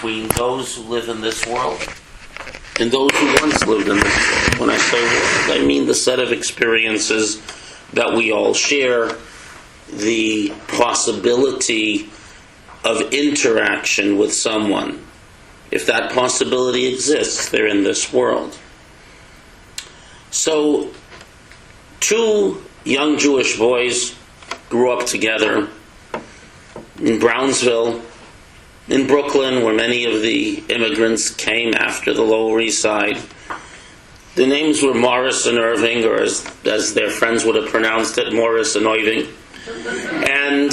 between those who live in this world and those who once lived in this world. When I say world, I mean the set of experiences that we all share, the possibility of interaction with someone. If that possibility exists, they're in this world. So, two young Jewish boys grew up together in Brownsville, in Brooklyn, where many of the immigrants came after the Lower East Side. The names were Morris and Irving, or as their friends would have pronounced it, Morris and Irving. And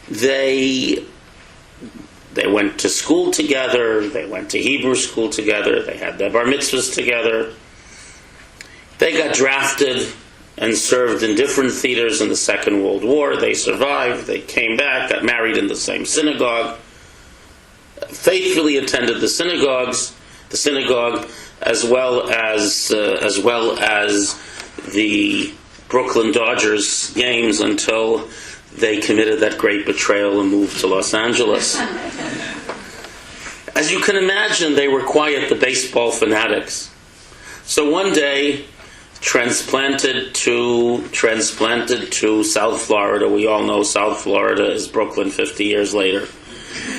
they went to school together, they went to Hebrew school together, they had their bar mitzvahs together. They got drafted and served in different theaters in the Second World War. They survived, they came back, got married in the same synagogue, faithfully attended the synagogue, as well as the Brooklyn Dodgers games until they committed that great betrayal and moved to Los Angeles. As you can imagine, they were quite the baseball fanatics. So one day, transplanted to South Florida. We all know South Florida is Brooklyn 50 years later.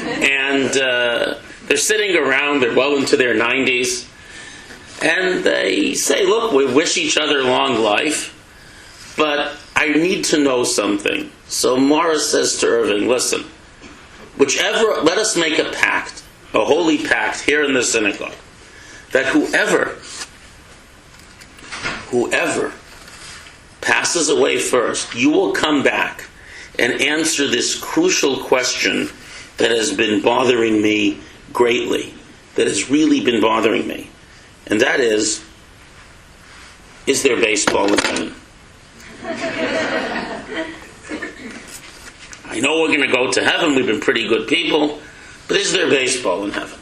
And they're sitting around, they're well into their 90s, and they say, look, we wish each other long life, but I need to know something. So Morris says to Irving, listen, let us make a pact, a holy pact here in the synagogue, that whoever passes away first, you will come back and answer this crucial question that has been bothering me greatly, that has really been bothering me. And that is there baseball in heaven? I know we're going to go to heaven, we've been pretty good people, but is there baseball in heaven?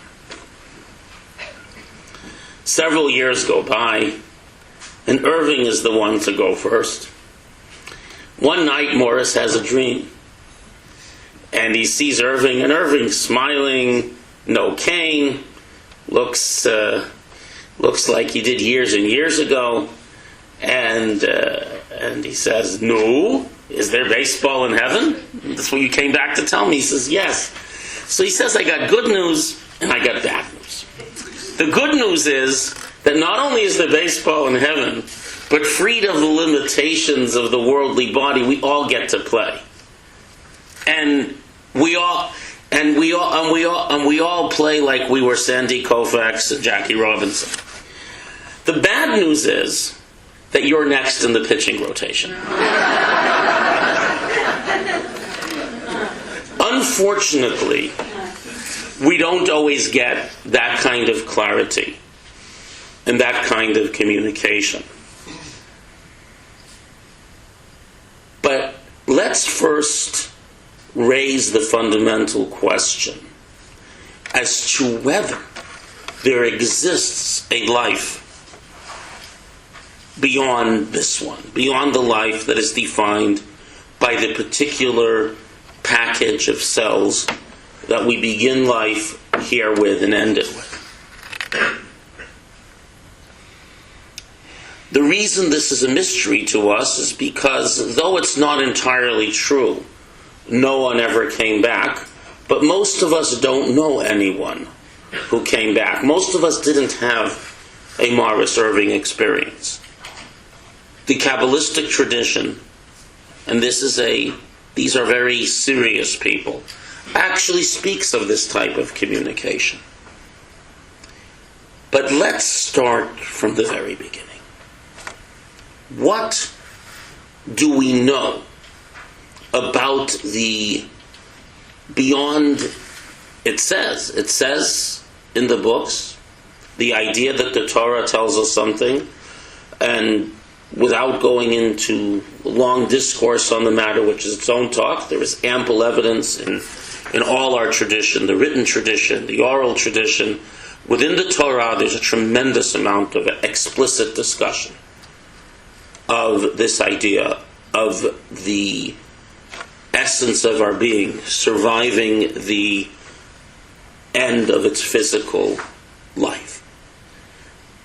Several years go by, and Irving is the one to go first. One night, Morris has a dream. And he sees Irving, and Irving's smiling, no cane, looks like he did years and years ago. And he says, no, is there baseball in heaven? That's what you came back to tell me. He says, yes. So he says, I got good news, and I got bad news. The good news is that not only is there baseball in heaven, but freed of the limitations of the worldly body, we all get to play. And we all play like we were Sandy Koufax and Jackie Robinson. The bad news is that you're next in the pitching rotation. Unfortunately, we don't always get that kind of clarity and that kind of communication. But let's first raise the fundamental question as to whether there exists a life beyond this one, beyond the life that is defined by the particular package of cells that we begin life here with and end it with. The reason this is a mystery to us is because, though it's not entirely true, no one ever came back, but most of us don't know anyone who came back. Most of us didn't have a Morris Irving experience. The Kabbalistic tradition, and these are very serious people, actually speaks of this type of communication. But let's start from the very beginning. What do we know about the beyond? It says in the books, the idea that the Torah tells us something, and without going into long discourse on the matter, which is its own talk, there is ample evidence in all our tradition, the written tradition, the oral tradition. Within the Torah, there's a tremendous amount of explicit discussion of this idea of the essence of our being, surviving the end of its physical life.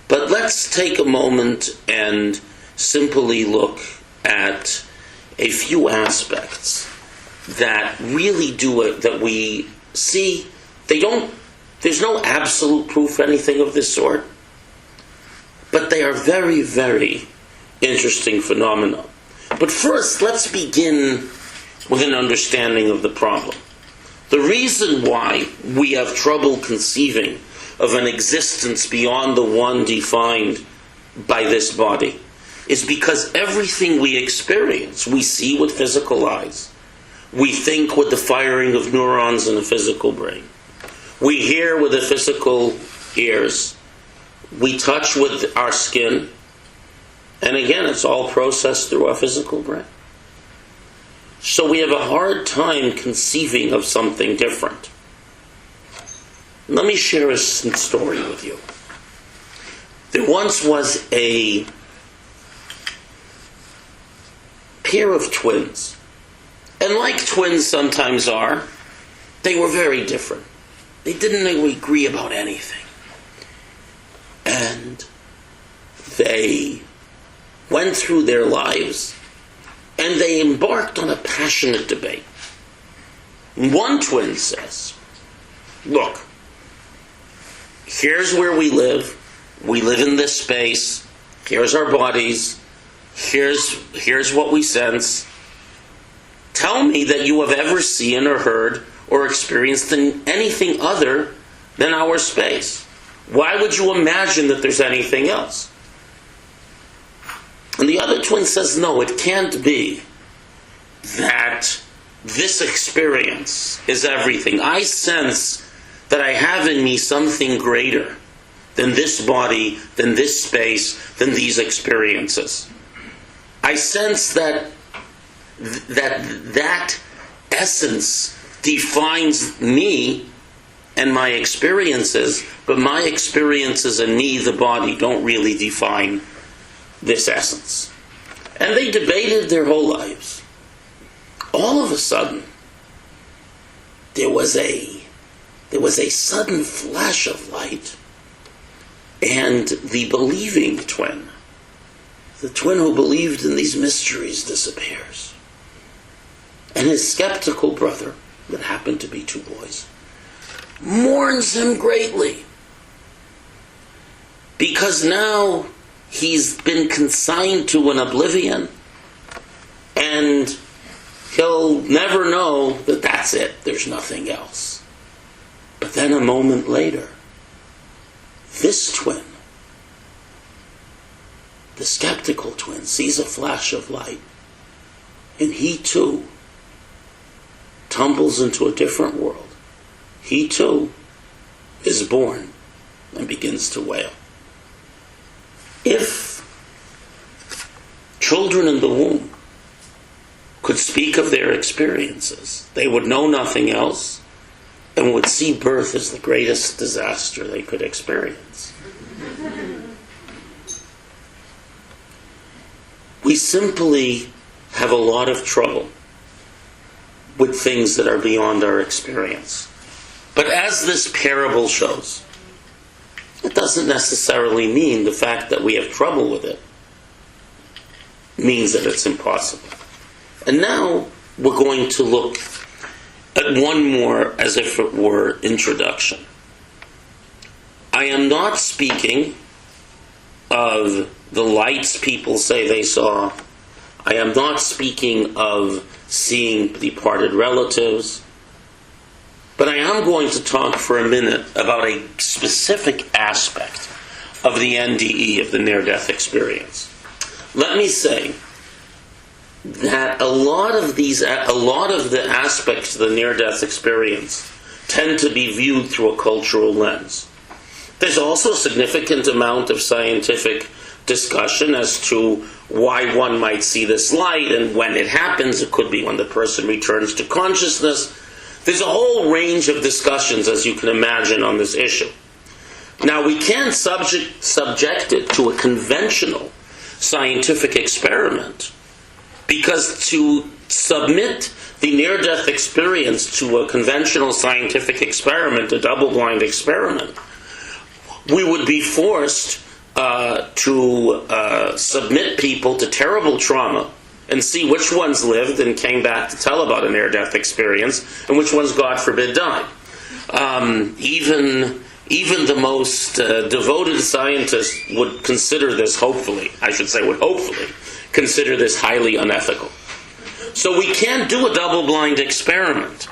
But let's take a moment and simply look at a few aspects that really do it, that we see. There's no absolute proof for anything of this sort, but they are very, very interesting phenomena. But first, let's begin with an understanding of the problem. The reason why we have trouble conceiving of an existence beyond the one defined by this body is because everything we experience, we see with physical eyes. We think with the firing of neurons in the physical brain. We hear with the physical ears. We touch with our skin. And again, it's all processed through our physical brain. So we have a hard time conceiving of something different. Let me share a story with you. There once was a pair of twins. And like twins sometimes are, they were very different. They didn't agree about anything. And they went through their lives and they embarked on a passionate debate. One twin says, look, here's where we live. We live in this space. Here's our bodies. Here's what we sense. Tell me that you have ever seen or heard or experienced anything other than our space. Why would you imagine that there's anything else? And the other twin says, no, it can't be that this experience is everything. I sense that I have in me something greater than this body, than this space, than these experiences. I sense that essence defines me and my experiences, but my experiences and me, the body, don't really define this essence. And they debated their whole lives. All of a sudden, there was a sudden flash of light, and the believing twin, the twin who believed in these mysteries, disappears. And his skeptical brother, that happened to be two boys, mourns him greatly, because now he's been consigned to an oblivion, and he'll never know that that's it, there's nothing else. But then a moment later, this twin, the skeptical twin, sees a flash of light, and he too tumbles into a different world. He too is born and begins to wail. If children in the womb could speak of their experiences, they would know nothing else and would see birth as the greatest disaster they could experience. We simply have a lot of trouble with things that are beyond our experience. But as this parable shows, it doesn't necessarily mean the fact that we have trouble with it means that it's impossible. And now we're going to look at one more, as if it were, introduction. I am not speaking of the lights people say they saw. I am not speaking of seeing departed relatives. But I am going to talk for a minute about a specific aspect of the NDE, of the near-death experience. Let me say that a lot of the aspects of the near-death experience tend to be viewed through a cultural lens. There's also a significant amount of scientific discussion as to why one might see this light, and when it happens, it could be when the person returns to consciousness. There's a whole range of discussions, as you can imagine, on this issue. Now, we can't subject it to a conventional scientific experiment, because to submit the near-death experience to a conventional scientific experiment, a double-blind experiment, we would be forced to submit people to terrible trauma and see which ones lived and came back to tell about a near-death experience and which ones, God forbid, died. Even the most devoted scientists would consider this, hopefully consider this highly unethical. So we can't do a double-blind experiment.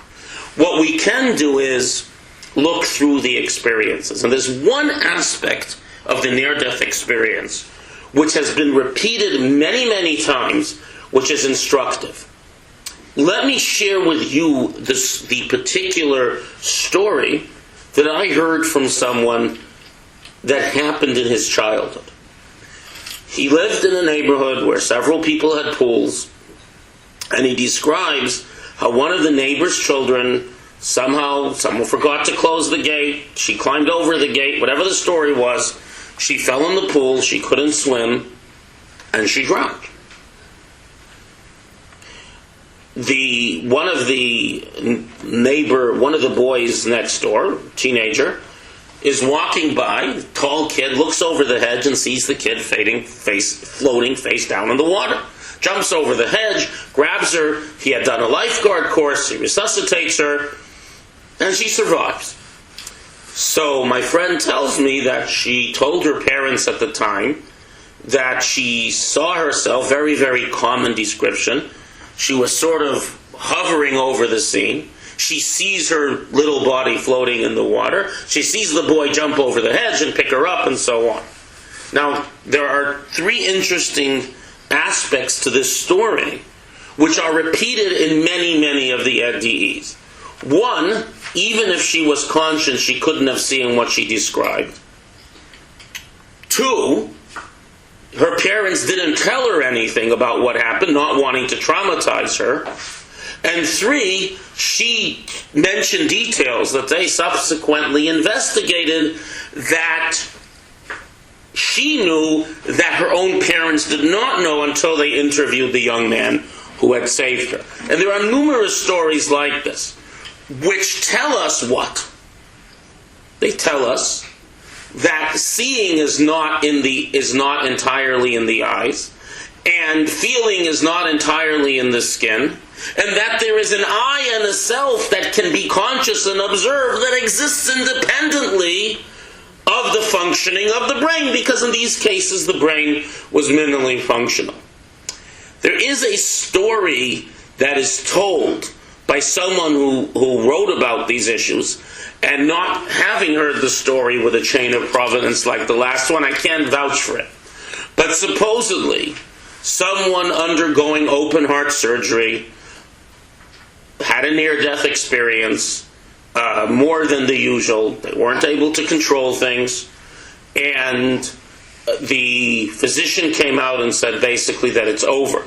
What we can do is look through the experiences. And there's one aspect of the near-death experience which has been repeated many, many times, which is instructive. Let me share with you the particular story that I heard from someone that happened in his childhood. He lived in a neighborhood where several people had pools, and he describes how one of the neighbor's children, someone forgot to close the gate, she climbed over the gate, whatever the story was, she fell in the pool, she couldn't swim, and she drowned. One of the boys next door, teenager, is walking by, tall kid, looks over the hedge and sees the kid floating face down in the water. Jumps over the hedge, grabs her, he had done a lifeguard course, he resuscitates her, and she survives. So my friend tells me that she told her parents at the time that she saw herself, very, very common description, she was sort of hovering over the scene. She sees her little body floating in the water. She sees the boy jump over the hedge and pick her up, and so on. Now, there are three interesting aspects to this story which are repeated in many, many of the NDEs. One, even if she was conscious, she couldn't have seen what she described. Two, her parents didn't tell her anything about what happened, not wanting to traumatize her. And three, she mentioned details that they subsequently investigated that she knew that her own parents did not know until they interviewed the young man who had saved her. And there are numerous stories like this, which tell us what? They tell us that seeing is not entirely in the eyes, and feeling is not entirely in the skin, and that there is an I and a self that can be conscious and observed that exists independently of the functioning of the brain, because in these cases the brain was minimally functional. There is a story that is told by someone who wrote about these issues, and not having heard the story with a chain of provenance like the last one, I can't vouch for it. But supposedly, someone undergoing open heart surgery had a near-death experience, more than the usual. They weren't able to control things, and the physician came out and said basically that it's over.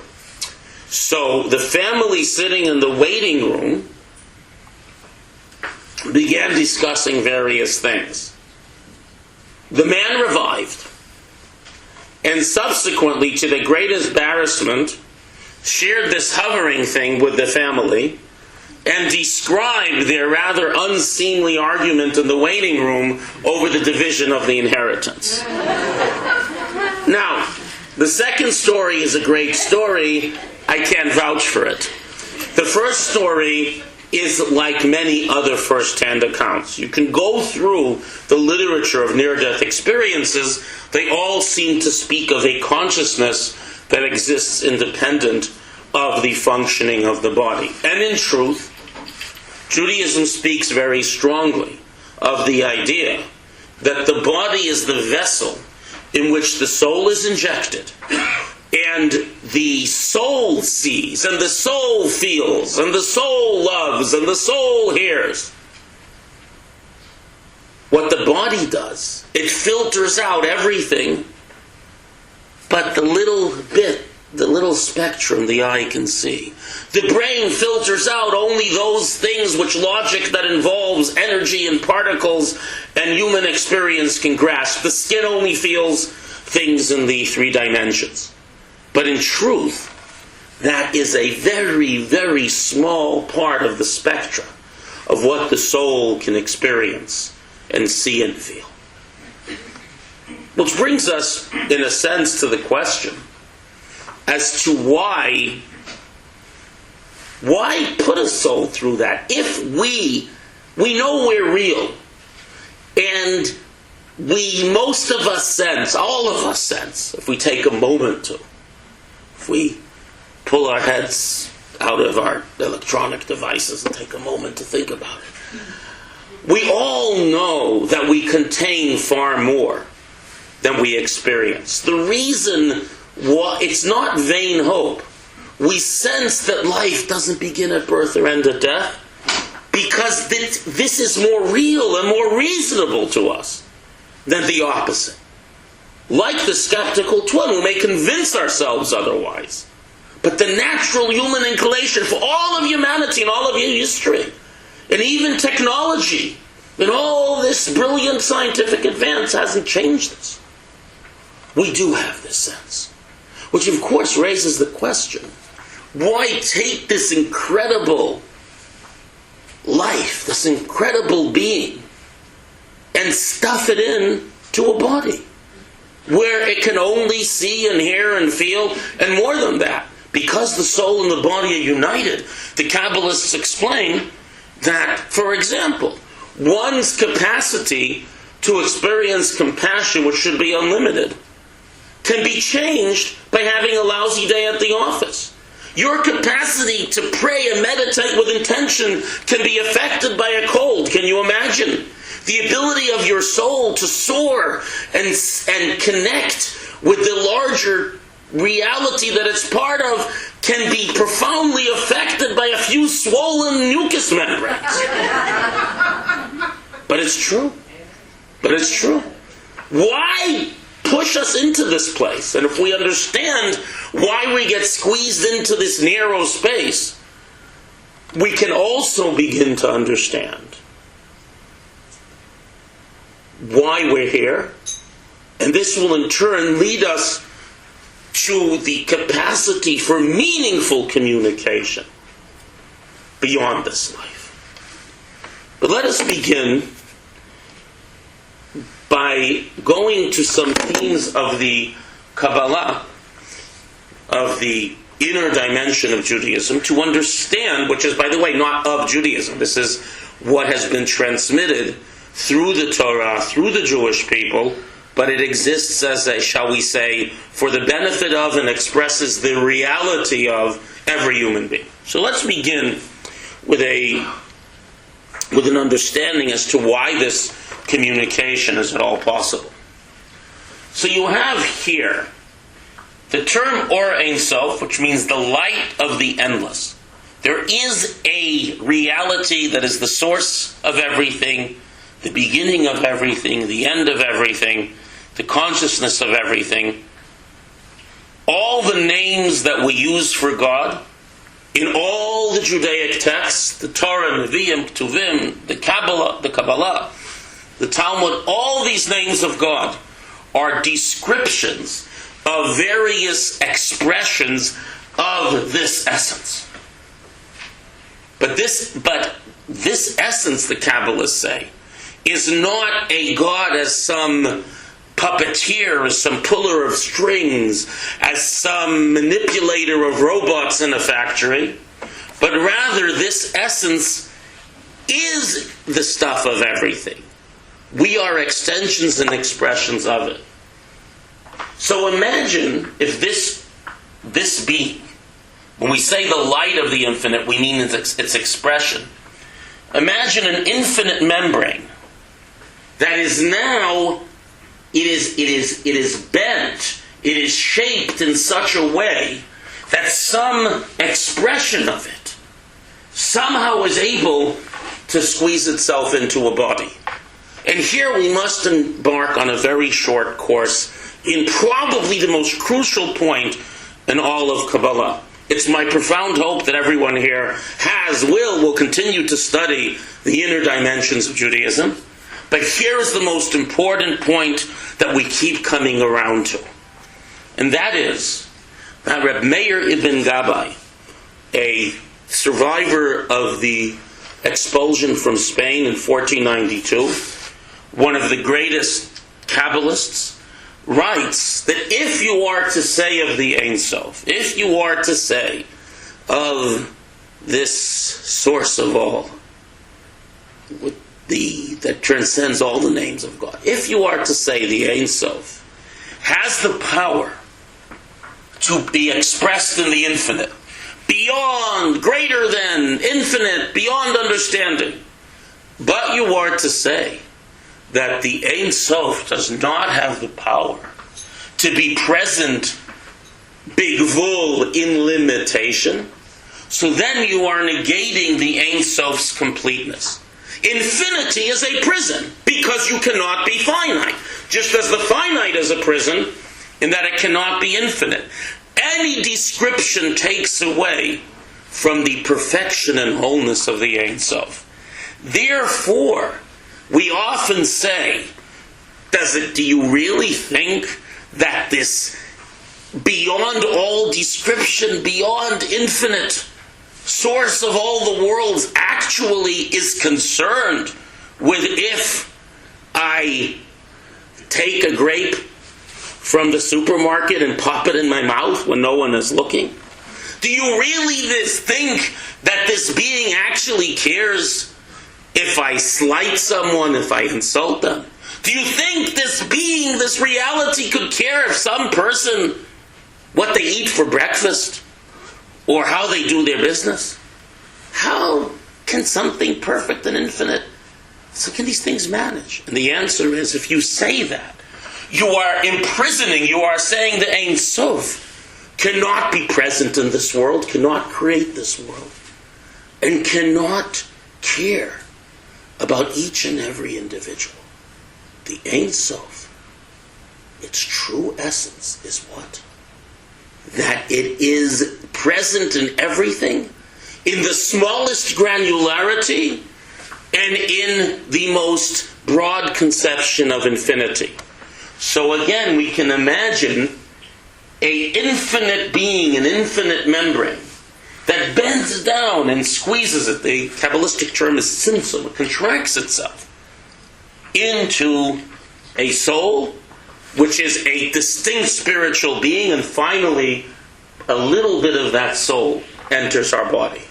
So the family sitting in the waiting room began discussing various things. The man revived, and subsequently, to the great embarrassment, shared this hovering thing with the family, and described their rather unseemly argument in the waiting room over the division of the inheritance. Now, the second story is a great story. I can't vouch for it. The first story is like many other first-hand accounts. You can go through the literature of near-death experiences. They all seem to speak of a consciousness that exists independent of the functioning of the body. And in truth, Judaism speaks very strongly of the idea that the body is the vessel in which the soul is injected, and the soul sees, and the soul feels, and the soul loves, and the soul hears. What the body does, it filters out everything but the little spectrum the eye can see. The brain filters out only those things which logic that involves energy and particles and human experience can grasp. The skin only feels things in the 3 dimensions. But in truth, that is a very, very small part of the spectrum of what the soul can experience and see and feel. Which brings us, in a sense, to the question as to why put a soul through that? If we know we're real, and most of us sense, all of us sense, if we take a moment to, if we pull our heads out of our electronic devices and take a moment to think about it, we all know that we contain far more than we experience. The reason why, it's not vain hope. We sense that life doesn't begin at birth or end at death because this is more real and more reasonable to us than the opposite. Like the skeptical twin, we may convince ourselves otherwise. But the natural human inclination for all of humanity and all of history, and even technology, and all this brilliant scientific advance hasn't changed this. We do have this sense. Which of course raises the question, why take this incredible life, this incredible being, and stuff it in to a body where it can only see and hear and feel, and more than that, because the soul and the body are united, the Kabbalists explain that, for example, one's capacity to experience compassion, which should be unlimited, can be changed by having a lousy day at the office. Your capacity to pray and meditate with intention can be affected by a cold. Can you imagine? The ability of your soul to soar and connect with the larger reality that it's part of can be profoundly affected by a few swollen mucous membranes. But it's true. Why push us into this place? And if we understand why we get squeezed into this narrow space, we can also begin to understand why we're here. And this will in turn lead us to the capacity for meaningful communication beyond this life. But let us begin by going to some themes of the Kabbalah, of the inner dimension of Judaism, to understand, which is, by the way, not of Judaism. This is what has been transmitted through the Torah, through the Jewish people, but it exists as a, shall we say, for the benefit of and expresses the reality of every human being. So let's begin with an understanding as to why this communication is at all possible. So you have here the term Or Ein Sof, which means the light of the endless. There is a reality that is the source of everything, the beginning of everything, the end of everything, the consciousness of everything. All the names that we use for God in all the Judaic texts, the Torah, Nevi'im, Ketuvim, the Kabbalah, the Talmud, all these names of God are descriptions of various expressions of this essence. But this essence, the Kabbalists say, is not a God as some puppeteer, as some puller of strings, as some manipulator of robots in a factory, but rather this essence is the stuff of everything. We are extensions and expressions of it. So imagine if this being, when we say the light of the infinite, we mean its expression. Imagine an infinite membrane that is now, it is bent, it is shaped in such a way that some expression of it somehow is able to squeeze itself into a body. And here we must embark on a very short course in probably the most crucial point in all of Kabbalah. It's my profound hope that everyone here will continue to study the inner dimensions of Judaism. But here is the most important point that we keep coming around to. And that is Now, Reb Meir ibn Gabbai, a survivor of the expulsion from Spain in 1492, one of the greatest Kabbalists, writes that if you are to say of the Ein Sof, if you are to say of this source of all, that transcends all the names of God, if you are to say the Ein Sof has the power to be expressed in the infinite, beyond, greater than, infinite, beyond understanding, but you are to say that the Ein Sof does not have the power to be present, bigvul, in limitation, so then you are negating the Ein Sof's completeness. Infinity is a prison because you cannot be finite, just as the finite is a prison in that it cannot be infinite. Any description takes away from the perfection and wholeness of the Ein Sof. Therefore, we often say, do you really think that this beyond all description, beyond infinite source of all the worlds actually is concerned with if I take a grape from the supermarket and pop it in my mouth when no one is looking? Do you really think that this being actually cares if I slight someone, if I insult them? Do you think this being, this reality could care if some person, what they eat for breakfast or how they do their business? How can something perfect and infinite, so can these things manage? And the answer is, if you say that, you are imprisoning, you are saying the Ein Sof cannot be present in this world, cannot create this world, and cannot care about each and every individual. The Ein Sof, its true essence is what? That it is present in everything, in the smallest granularity, and in the most broad conception of infinity. So again, we can imagine an infinite being, an infinite membrane, that bends down and squeezes it. The Kabbalistic term is tzimtzum. It contracts itself into a soul, which is a distinct spiritual being, and finally, a little bit of that soul enters our body.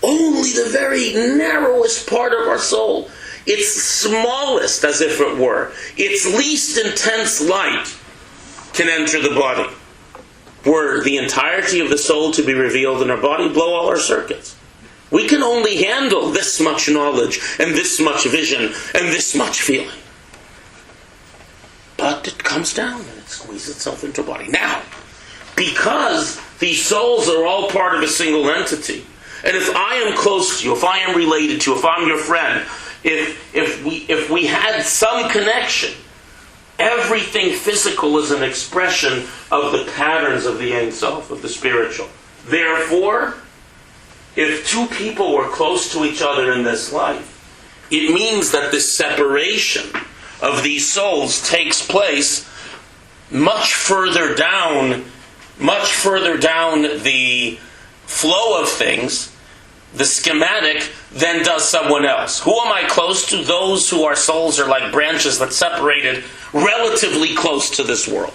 Only the very narrowest part of our soul, its smallest, as if it were, its least intense light, can enter the body. Were the entirety of the soul to be revealed in our body, blow all our circuits. We can only handle this much knowledge, and this much vision, and this much feeling. But it comes down and it squeezes itself into our body. Now, because these souls are all part of a single entity, and if I am close to you, if I am related to you, if I'm your friend, if we had some connection, everything physical is an expression of the patterns of the Ein Sof, of the spiritual. Therefore, if two people were close to each other in this life, it means that this separation of these souls takes place much further down the flow of things, the schematic, than does someone else. Who am I close to? Those who are souls are like branches that separated relatively close to this world.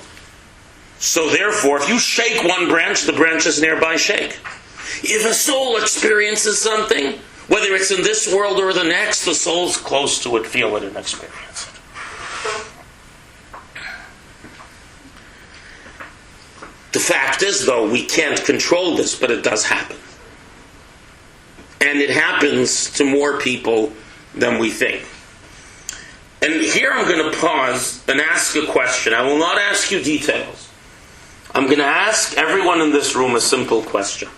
So therefore, if you shake one branch, the branches nearby shake. If a soul experiences something, whether it's in this world or the next, the soul's close to it, feel it, and experience it. The fact is, though, we can't control this, but it does happen. And it happens to more people than we think. And here I'm going to pause and ask a question. I will not ask you details. I'm going to ask everyone in this room a simple question.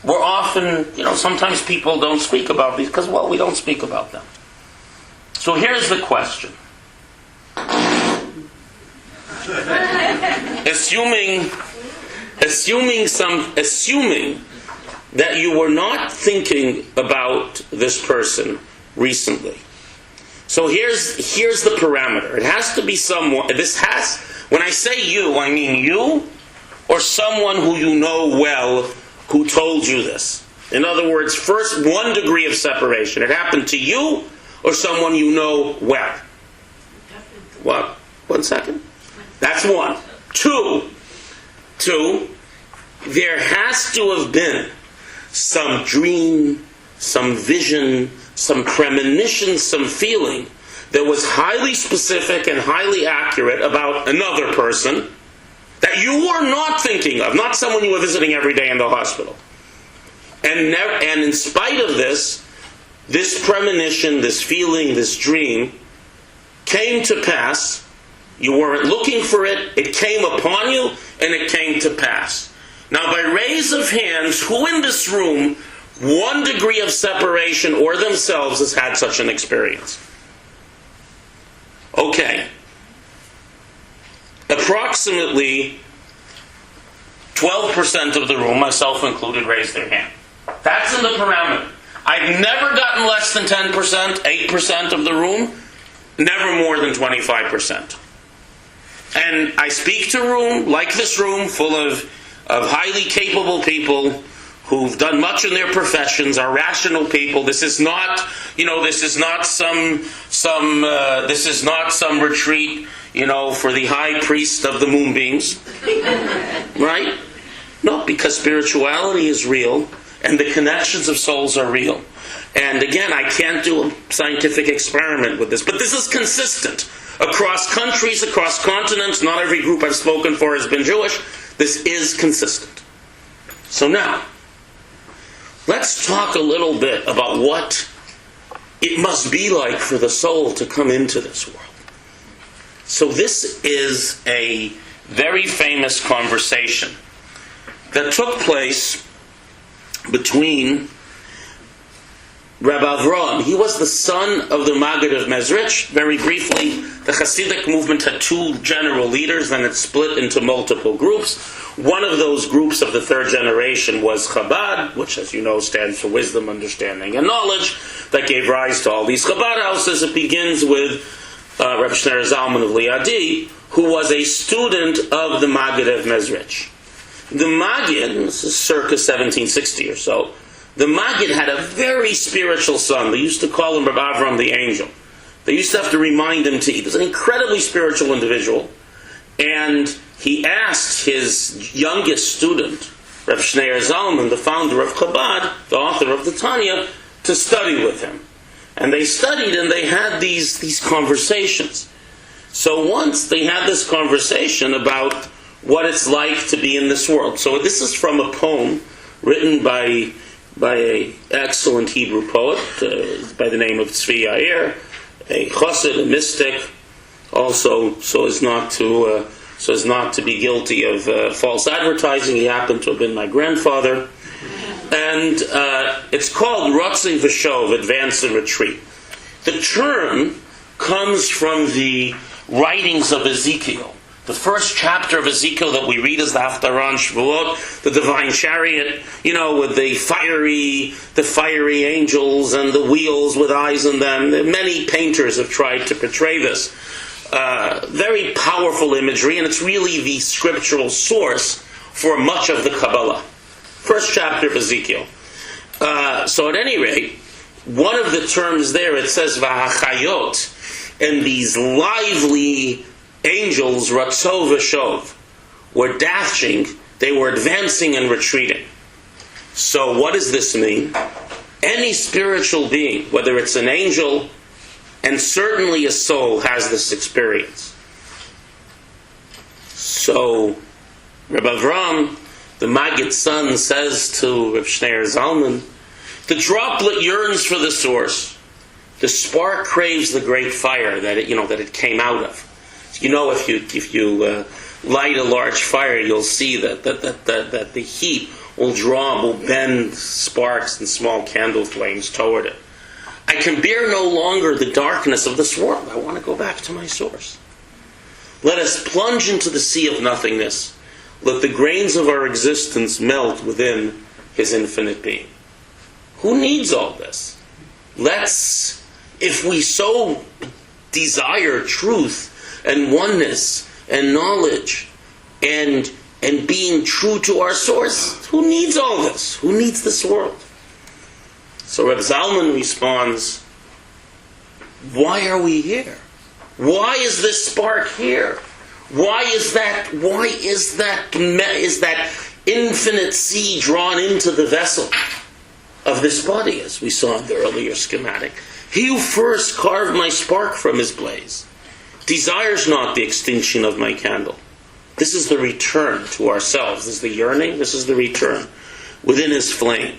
We're often, sometimes people don't speak about these because, we don't speak about them. So here's the question. Assuming that you were not thinking about this person recently. So here's the parameter. It has to be someone, when I say you, I mean you or someone who you know well who told you this. In other words, first, 1 degree of separation. It happened to you or someone you know well. What? 1 second? That's 1. 2, there has to have been some dream, some vision, some premonition, some feeling that was highly specific and highly accurate about another person that you were not thinking of, not someone you were visiting every day in the hospital. And in spite of this premonition, this feeling, this dream came to pass. You weren't looking for it. It came upon you, and it came to pass. Now, by raise of hands, who in this room, 1 degree of separation or themselves has had such an experience? Okay. Approximately 12% of the room, myself included, raised their hand. That's in the parameter. I've never gotten less than 10%, 8% of the room, never more than 25%. And I speak to a room, like this room, full of highly capable people who've done much in their professions, are rational people. This is not some retreat, for the high priest of the moonbeams. Right? No, because spirituality is real, and the connections of souls are real. And again, I can't do a scientific experiment with this, but this is consistent. Across countries, across continents, not every group I've spoken for has been Jewish. This is consistent. So now, let's talk a little bit about what it must be like for the soul to come into this world. So this is a very famous conversation that took place between Rabbi Avraham. He was the son of the Maggid of Mezrich. Very briefly, the Hasidic movement had 2 general leaders, then it split into multiple groups. One of those groups of the 3rd generation was Chabad, which, as you know, stands for wisdom, understanding, and knowledge, that gave rise to all these Chabad houses. It begins with Rabbi Shlomo Zalman of Liadi, who was a student of the Maggid of Mezrich. The Maggid, this is circa 1760 or so, the Maggid had a very spiritual son. They used to call him Rabbi Avraham the angel. They used to have to remind him to eat. He was an incredibly spiritual individual. And he asked his youngest student, Rabbi Shlomo Zalman, the founder of Chabad, the author of the Tanya, to study with him. And they studied and they had these conversations. So once they had this conversation about what it's like to be in this world. So this is from a poem written by an excellent Hebrew poet by the name of Tzvi Yair, a chassid, a mystic, also so as not to be guilty of false advertising. He happened to have been my grandfather. And it's called Ratzei V'Shov, Advance and Retreat. The term comes from the writings of Ezekiel. The first chapter of Ezekiel that we read is the Haftarah on Shavuot, the divine chariot, with the fiery angels and the wheels with eyes in them. Many painters have tried to portray this. Very powerful imagery, and it's really the scriptural source for much of the Kabbalah. First chapter of Ezekiel. So at any rate, one of the terms there, it says V'hachayot, and these lively angels, Ratzov V'Shov, were dashing, they were advancing and retreating. So what does this mean? Any spiritual being, whether it's an angel, and certainly a soul, has this experience. So Rabbi Avraham, the Maggid's son, says to Rabbi Shlomo Zalman, the droplet yearns for the source. The spark craves the great fire that it came out of. If you light a large fire, you'll see that the heat will bend sparks and small candle flames toward it. I can bear no longer the darkness of this world. I want to go back to my source. Let us plunge into the sea of nothingness. Let the grains of our existence melt within His infinite being. Who needs all this? Let's if we so desire truth and oneness and knowledge and being true to our source, who needs all this? Who needs this world? So Reb Zalman responds, why are we here? Why is this spark here? Why is that infinite sea drawn into the vessel of this body, as we saw in the earlier schematic? He who first carved my spark from his blaze desires not the extinction of my candle. This is the return to ourselves. This is the yearning. This is the return within his flame.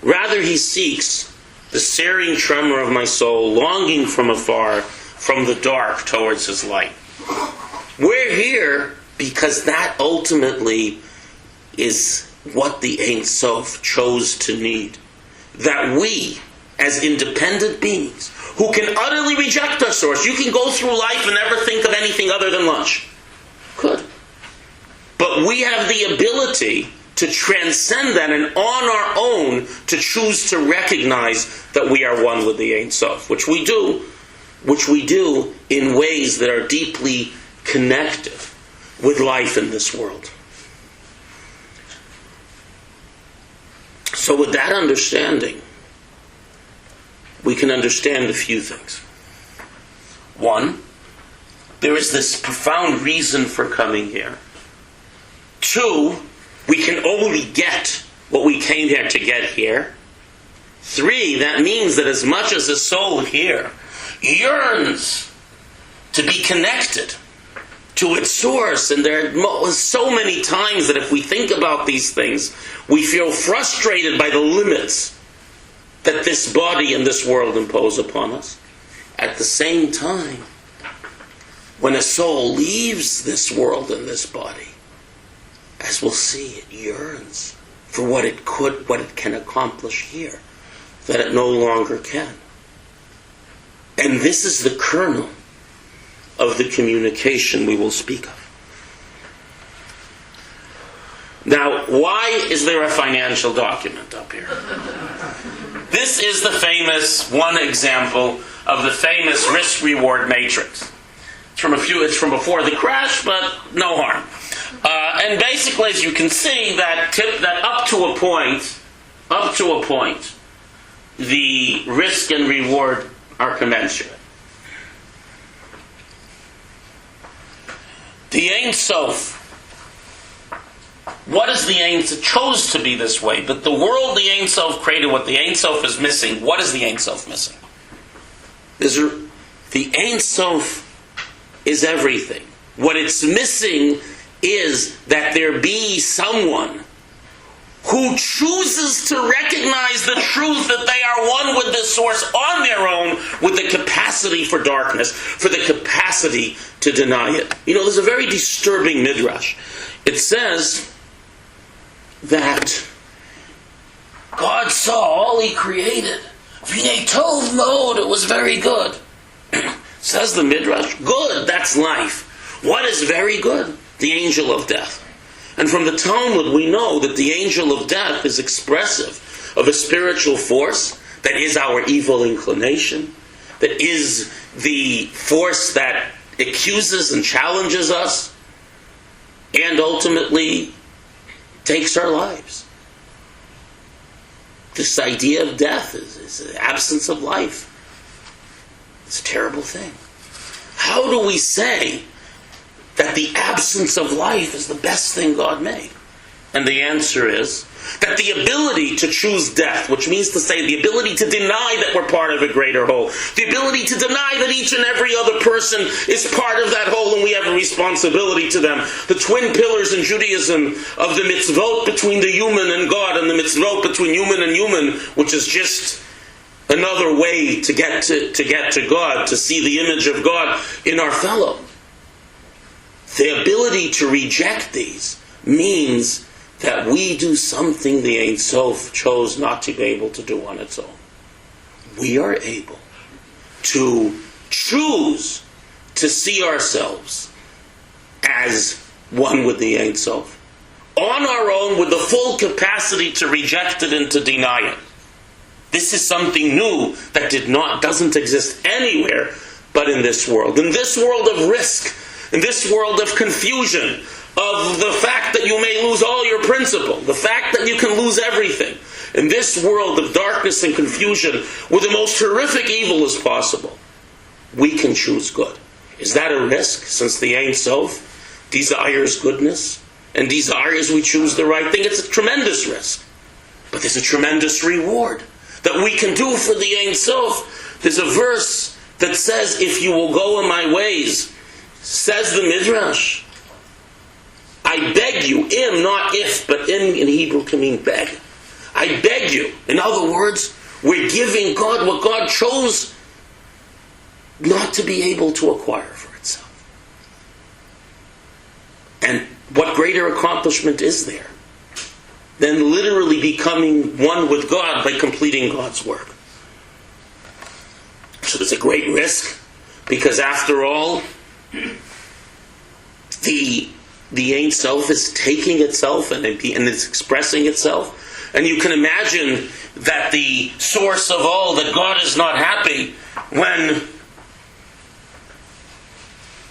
Rather, he seeks the searing tremor of my soul, longing from afar, from the dark towards his light. We're here because that ultimately is what the Ein Sof chose to need. That we, as independent beings, who can utterly reject our source, you can go through life and never think of anything other than lunch. Good. But we have the ability to transcend that and on our own to choose to recognize that we are one with the Ein Sof, which we do in ways that are deeply connected with life in this world. So with that understanding, we can understand a few things. One, there is this profound reason for coming here. Two, we can only get what we came here to get here. Three, that means that as much as the soul here yearns to be connected to its source, and there are so many times that if we think about these things, we feel frustrated by the limits that this body and this world impose upon us. At the same time, when a soul leaves this world and this body, as we'll see, it yearns for what it can accomplish here, that it no longer can. And this is the kernel of the communication we will speak of. Now, why is there a financial document up here? This is the famous one example of the famous risk-reward matrix. It's from before the crash, but no harm. And basically, as you can see, that up to a point, the risk and reward are commensurate. The Ein Sof, what is the Ein Sof? It chose to be this way, but the world the Ein Sof created, what the Ein Sof is missing, what is the Ein Sof missing? The Ein Sof is everything. What it's missing is that there be someone who chooses to recognize the truth that they are one with the source on their own, with the capacity for darkness, for the capacity to deny it. There's a very disturbing midrash. It says that God saw all He created. V'nei tov mod, it was very good. Says the midrash, good, that's life. What is very good? The angel of death. And from the Talmud we know that the angel of death is expressive of a spiritual force that is our evil inclination, that is the force that accuses and challenges us, and ultimately takes our lives. This idea of death is the absence of life. It's a terrible thing. How do we say that the absence of life is the best thing God made? And the answer is that the ability to choose death, which means to say the ability to deny that we're part of a greater whole, the ability to deny that each and every other person is part of that whole and we have a responsibility to them. The twin pillars in Judaism of the mitzvot between the human and God, and the mitzvot between human and human, which is just another way to get to God, to see the image of God in our fellow. The ability to reject these means that we do something the Ein Sof chose not to be able to do on its own. We are able to choose to see ourselves as one with the Ein Sof, on our own, with the full capacity to reject it and to deny it. This is something new that doesn't exist anywhere but in this world. In this world of risk, in this world of confusion, of the fact that you may lose all your principle, the fact that you can lose everything. In this world of darkness and confusion, where the most horrific evil is possible, we can choose good. Is that a risk, since the Ein Sof desires goodness and desires we choose the right thing? It's a tremendous risk. But there's a tremendous reward that we can do for the Ein Sof. There's a verse that says, if you will go in my ways, says the Midrash, I beg you, not if, but in Hebrew can mean beg. I beg you. In other words, we're giving God what God chose not to be able to acquire for itself. And what greater accomplishment is there than literally becoming one with God by completing God's work? So there's a great risk, because after all, the Ein Sof is taking itself and it's expressing itself. And you can imagine that the source of all, that God is not happy when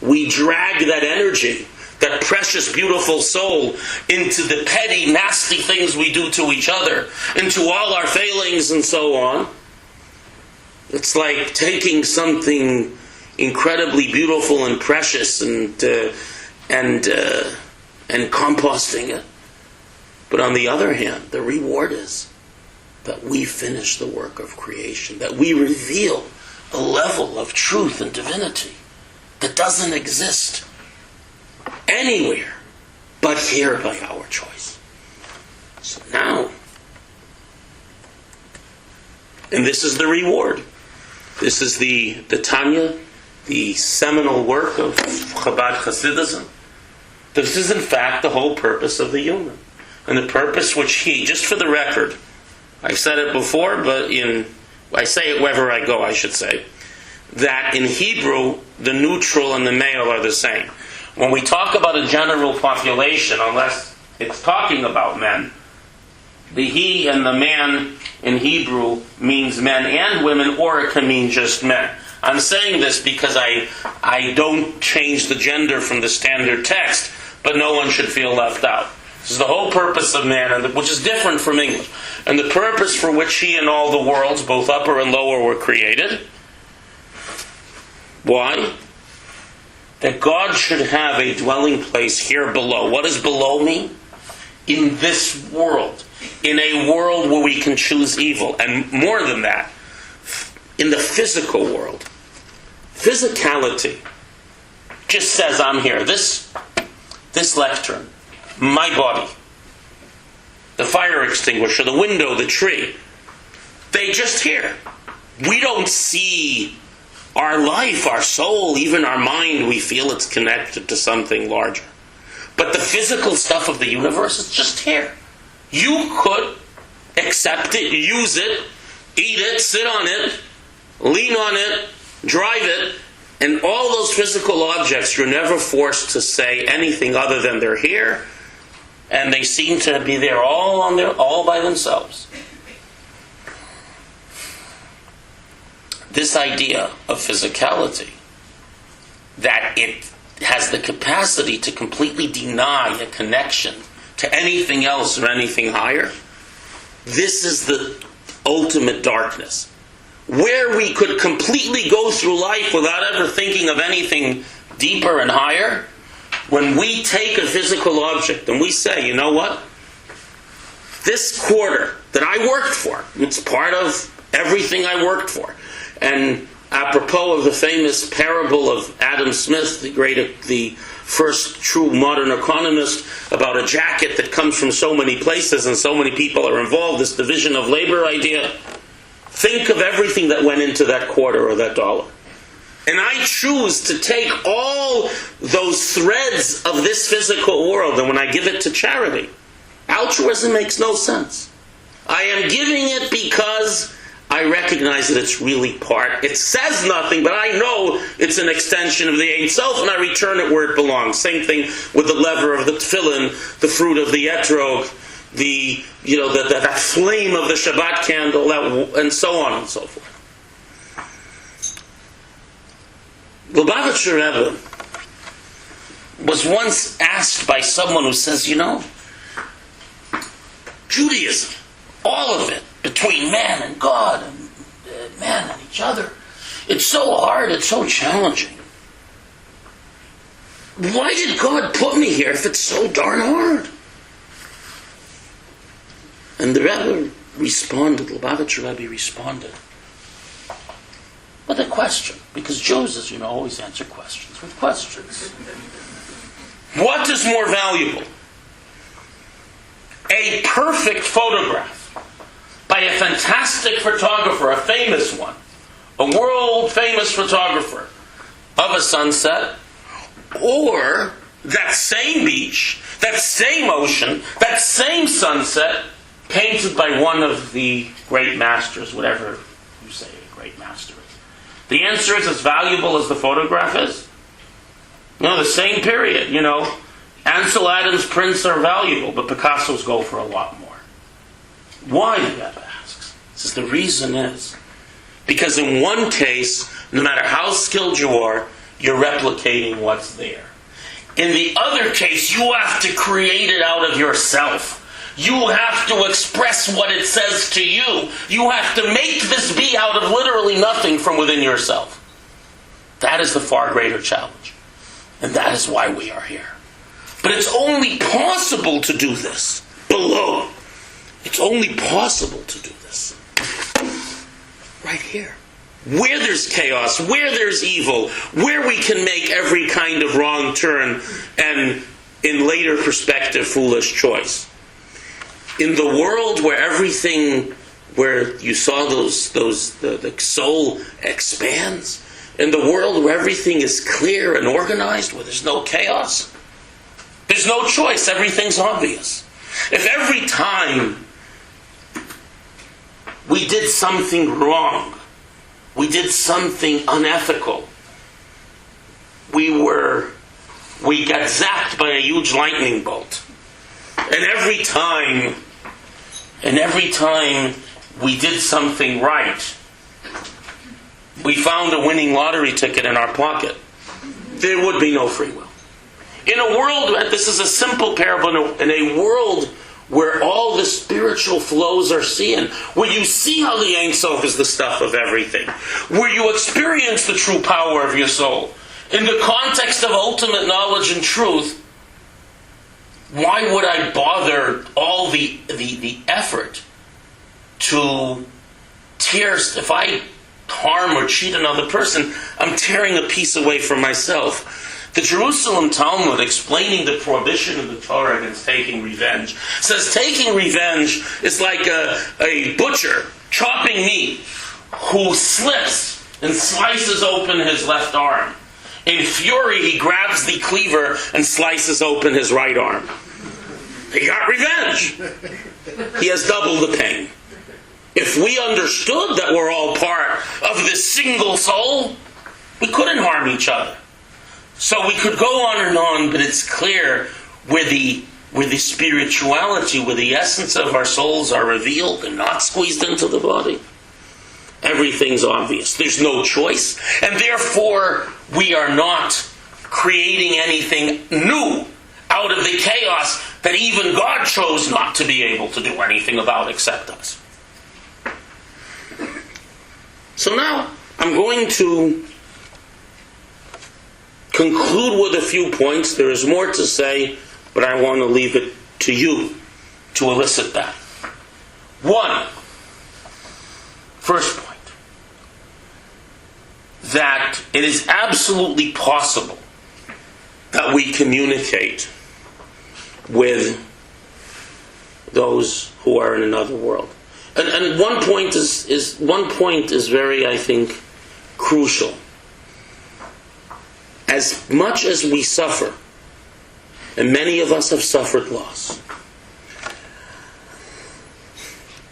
we drag that energy, that precious, beautiful soul, into the petty, nasty things we do to each other, into all our failings and so on. It's like taking something incredibly beautiful and precious and composting it. But on the other hand, the reward is that we finish the work of creation, that we reveal a level of truth and divinity that doesn't exist anywhere but here by our choice. So now, and this is the reward. This is the Tanya, the seminal work of Chabad Hasidism. This is in fact the whole purpose of the human. And the purpose which just for the record, I've said it before, but I say it wherever I go, I should say, that in Hebrew, the neutral and the male are the same. When we talk about a general population, unless it's talking about men, the he and the man in Hebrew means men and women, or it can mean just men. I'm saying this because I don't change the gender from the standard text, but no one should feel left out. This is the whole purpose of man, which is different from English. And the purpose for which he and all the worlds, both upper and lower, were created. Why? That God should have a dwelling place here below. What does below mean? In this world. In a world where we can choose evil. And more than that, in the physical world. Physicality just says, I'm here. This lectern, my body, the fire extinguisher, the window, the tree, they just here. We don't see our life, our soul, even our mind. We feel it's connected to something larger. But the physical stuff of the universe is just here. You could accept it, use it, eat it, sit on it, lean on it, drive it, and all those physical objects, you're never forced to say anything other than they're here, and they seem to be there all by themselves. This idea of physicality, that it has the capacity to completely deny a connection to anything else or anything higher, this is the ultimate darkness. Where we could completely go through life without ever thinking of anything deeper and higher, when we take a physical object and we say, you know what? This quarter that I worked for, it's part of everything I worked for. And apropos of the famous parable of Adam Smith, the first true modern economist, about a jacket that comes from so many places and so many people are involved, this division of labor idea, think of everything that went into that quarter or that dollar. And I choose to take all those threads of this physical world, and when I give it to charity, altruism makes no sense. I am giving it because I recognize that it's really part. It says nothing, but I know it's an extension of the Ein Sof, and I return it where it belongs. Same thing with the lever of the tefillin, the fruit of the etrog, that flame of the Shabbat candle, and so on and so forth. Lubavitcher Rebbe was once asked by someone who says, Judaism, all of it, between man and God, and man and each other, it's so hard, it's so challenging. Why did God put me here if it's so darn hard? And the Rebbe responded, Lubavitcher Rebbe responded with a question, because Jews, as you know, always answer questions with questions. What is more valuable? A perfect photograph by a fantastic photographer, a famous one, a world-famous photographer of a sunset, or that same beach, that same ocean, that same sunset, painted by one of the great masters, whatever you say a great master is. The answer is as valuable as the photograph is. The same period, Ansel Adams' prints are valuable, but Picasso's go for a lot more. Why, the Rebbe asks? Says the reason is because in one case, no matter how skilled you are, you're replicating what's there. In the other case, you have to create it out of yourself. You have to express what it says to you. You have to make this be out of literally nothing from within yourself. That is the far greater challenge. And that is why we are here. But it's only possible to do this below. It's only possible to do this right here. Where there's chaos, where there's evil, where we can make every kind of wrong turn and, in later perspective, foolish choice. In the world where you saw the soul expands, in the world where everything is clear and organized, where there's no chaos, there's no choice, everything's obvious. If every time we did something wrong, we did something unethical, we got zapped by a huge lightning bolt, and every time we did something right, we found a winning lottery ticket in our pocket, there would be no free will. In a world, this is a simple parable, in a world where all the spiritual flows are seen, where you see how the Ein Sof is the stuff of everything, where you experience the true power of your soul, in the context of ultimate knowledge and truth, why would I bother all the effort to tear? If I harm or cheat another person, I'm tearing a piece away from myself. The Jerusalem Talmud, explaining the prohibition of the Torah against taking revenge, says taking revenge is like a butcher chopping meat who slips and slices open his left arm. In fury, he grabs the cleaver and slices open his right arm. He got revenge. He has double the pain. If we understood that we're all part of this single soul, we couldn't harm each other. So we could go on and on, but it's clear where the spirituality, where the essence of our souls are revealed and not squeezed into the body. Everything's obvious. There's no choice. And therefore, we are not creating anything new out of the chaos that even God chose not to be able to do anything about except us. So now, I'm going to conclude with a few points. There is more to say, but I want to leave it to you to elicit that. First point, that it is absolutely possible that we communicate with those who are in another world. And one point is very, I think, crucial. As much as we suffer, and many of us have suffered loss,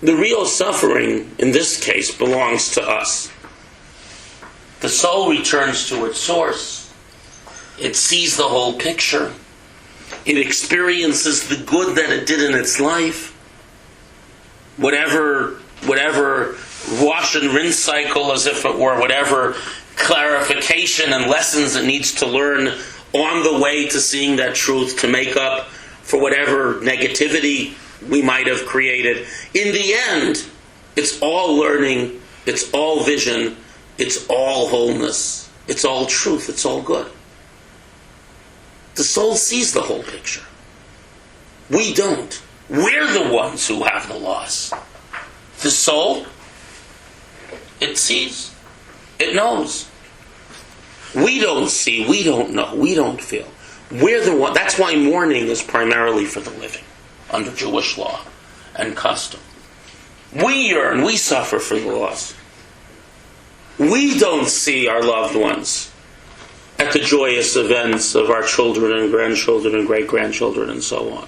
the real suffering in this case belongs to us. The soul returns to its source. It sees the whole picture. It experiences the good that it did in its life. Whatever wash and rinse cycle, as if it were, whatever clarification and lessons it needs to learn on the way to seeing that truth to make up for whatever negativity we might have created. In the end, it's all learning, it's all vision, it's all wholeness, it's all truth, it's all good. The soul sees the whole picture. We don't. We're the ones who have the loss. The soul, it sees, it knows. We don't see, we don't know, we don't feel. We're the one. That's why mourning is primarily for the living, under Jewish law and custom. We yearn, we suffer for the loss. We don't see our loved ones at the joyous events of our children and grandchildren and great-grandchildren and so on.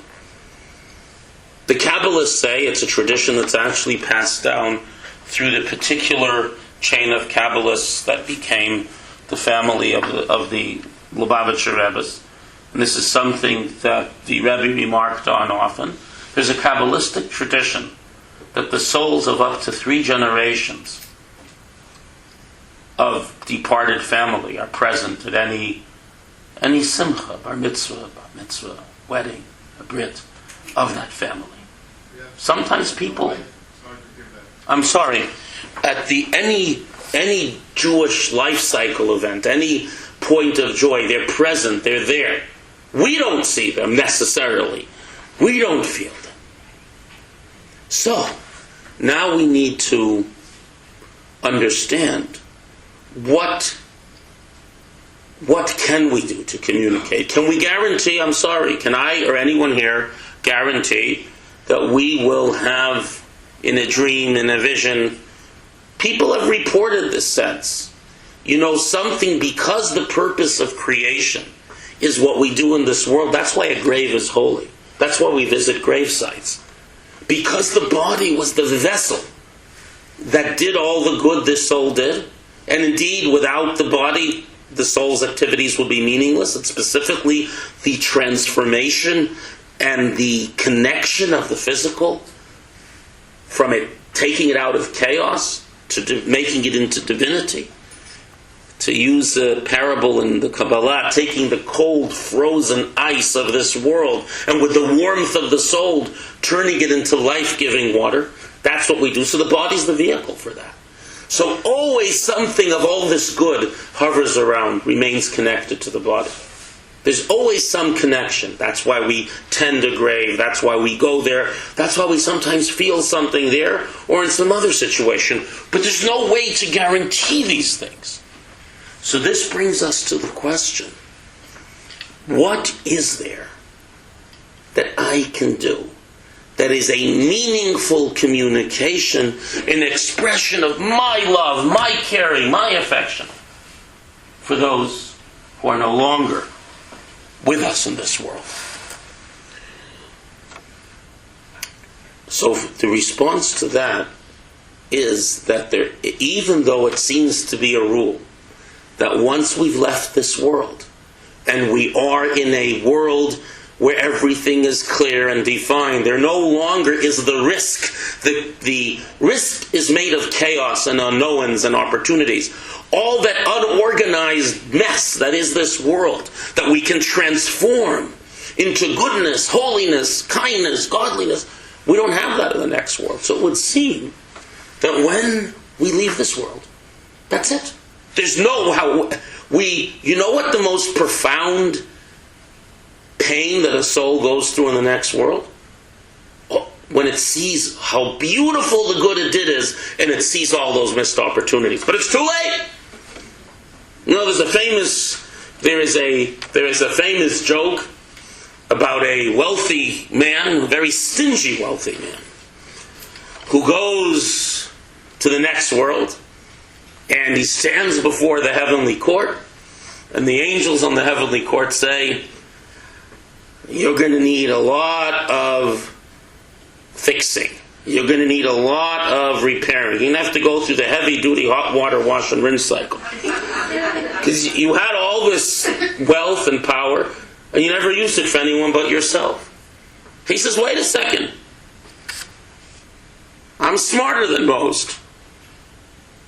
The Kabbalists say, it's a tradition that's actually passed down through the particular chain of Kabbalists that became the family of the Lubavitcher Rebbes. And this is something that the Rebbe remarked on often. There's a Kabbalistic tradition that the souls of up to 3 generations of departed family are present at any simcha, bar mitzvah, wedding, a brit of that family. Sometimes people, I'm sorry, at any Jewish life cycle event, any point of joy, they're present, they're there. We don't see them necessarily. We don't feel them. So, now we need to understand what can we do to communicate? Can we guarantee, can I or anyone here guarantee that we will have in a dream, in a vision? People have reported this sense. Something, because the purpose of creation is what we do in this world. That's why a grave is holy. That's why we visit grave sites. Because the body was the vessel that did all the good this soul did. And indeed, without the body, the soul's activities would be meaningless. It's specifically the transformation and the connection of the physical, from it taking it out of chaos to making it into divinity. To use a parable in the Kabbalah, taking the cold, frozen ice of this world and with the warmth of the soul, turning it into life-giving water. That's what we do. So the body's the vehicle for that. So always something of all this good hovers around, remains connected to the body. There's always some connection. That's why we tend a grave. That's why we go there. That's why we sometimes feel something there or in some other situation. But there's no way to guarantee these things. So this brings us to the question, what is there that I can do that is a meaningful communication, an expression of my love, my caring, my affection for those who are no longer with us in this world? So the response to that is that even though it seems to be a rule, that once we've left this world and we are in a world where everything is clear and defined, there no longer is the risk. The risk is made of chaos and unknowns and opportunities. All that unorganized mess that is this world, that we can transform into goodness, holiness, kindness, godliness, we don't have that in the next world. So it would seem that when we leave this world, that's it. There's what the most profound pain that a soul goes through in the next world? When it sees how beautiful the good it did is, and it sees all those missed opportunities. But it's too late! There is a famous joke about a wealthy man, a very stingy wealthy man, who goes to the next world, and he stands before the heavenly court, and the angels on the heavenly court say, you're going to need a lot of fixing. You're going to need a lot of repairing. You're going to have to go through the heavy-duty hot water wash and rinse cycle. Because you had all this wealth and power, and you never used it for anyone but yourself. He says, wait a second. I'm smarter than most.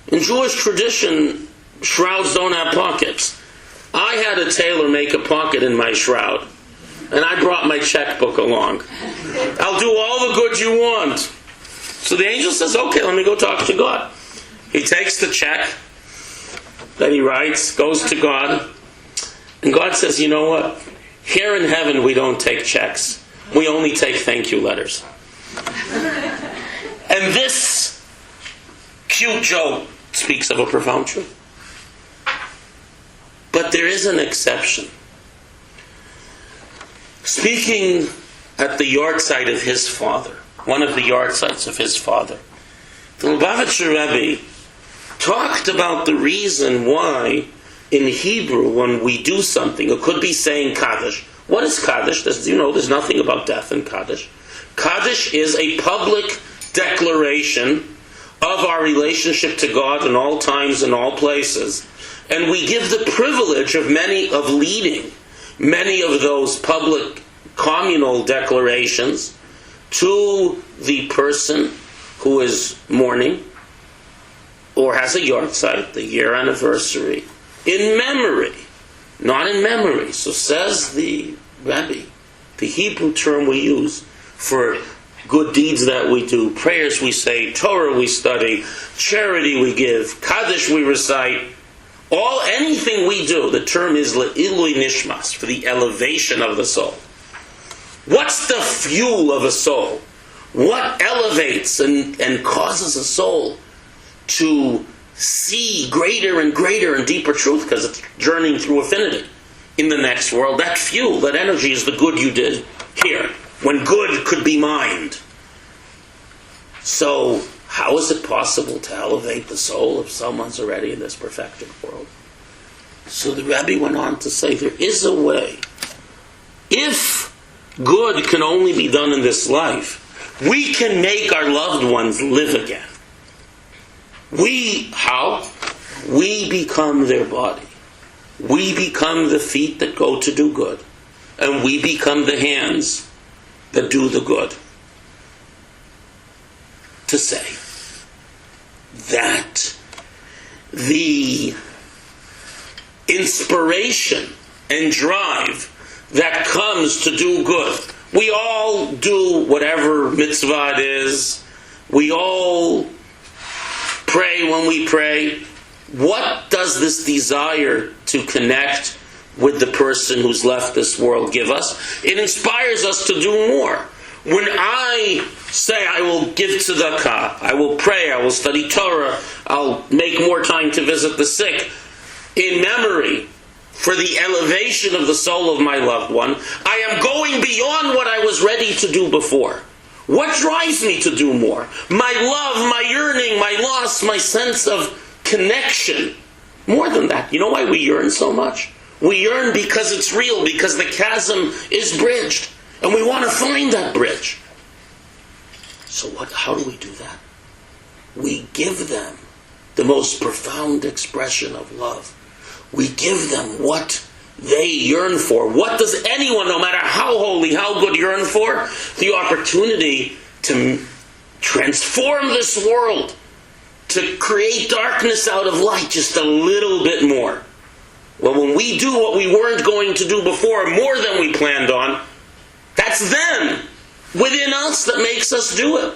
In Jewish tradition, shrouds don't have pockets. I had a tailor make a pocket in my shroud, and I brought my checkbook along. I'll do all the good you want. So the angel says, okay, let me go talk to God. He takes the check that he writes, goes to God, and God says, you know what? Here in heaven we don't take checks. We only take thank you letters. And this cute joke speaks of a profound truth. But there is an exception. Speaking at the yahrzeit of his father, one of the yahrzeits of his father, the Lubavitcher Rebbe talked about the reason why in Hebrew when we do something, it could be saying Kaddish. What is Kaddish? There's nothing about death in Kaddish. Kaddish is a public declaration of our relationship to God in all times and all places. And we give the privilege of leading many of those public communal declarations to the person who is mourning or has a yahrzeit, the year anniversary, in memory, not in memory. So says the Rebbe, the Hebrew term we use for good deeds that we do, prayers we say, Torah we study, charity we give, Kaddish we recite, anything we do, the term is le'ilui nishmas, for the elevation of the soul. What's the fuel of a soul? What elevates and causes a soul to see greater and greater and deeper truth, because it's journeying through affinity in the next world? That fuel, that energy is the good you did here, when good could be mined. So, how is it possible to elevate the soul if someone's already in this perfected world? So the Rebbe went on to say there is a way. If good can only be done in this life, we can make our loved ones live again. How? We become their body. We become the feet that go to do good. And we become the hands that do the good. To say that the inspiration and drive that comes to do good, we all do whatever mitzvah it is, we all pray when we pray. What does this desire to connect with the person who's left this world give us? It inspires us to do more. When I say I will give tzedakah, I will pray, I will study Torah, I'll make more time to visit the sick, in memory for the elevation of the soul of my loved one, I am going beyond what I was ready to do before. What drives me to do more? My love, my yearning, my loss, my sense of connection. More than that. You know why we yearn so much? We yearn because it's real, because the chasm is bridged. And we want to find that bridge. So how do we do that? We give them the most profound expression of love. We give them what they yearn for. What does anyone, no matter how holy, how good, yearn for? The opportunity to transform this world, to create darkness out of light just a little bit more. Well, when we do what we weren't going to do before, more than we planned on, that's them within us that makes us do it.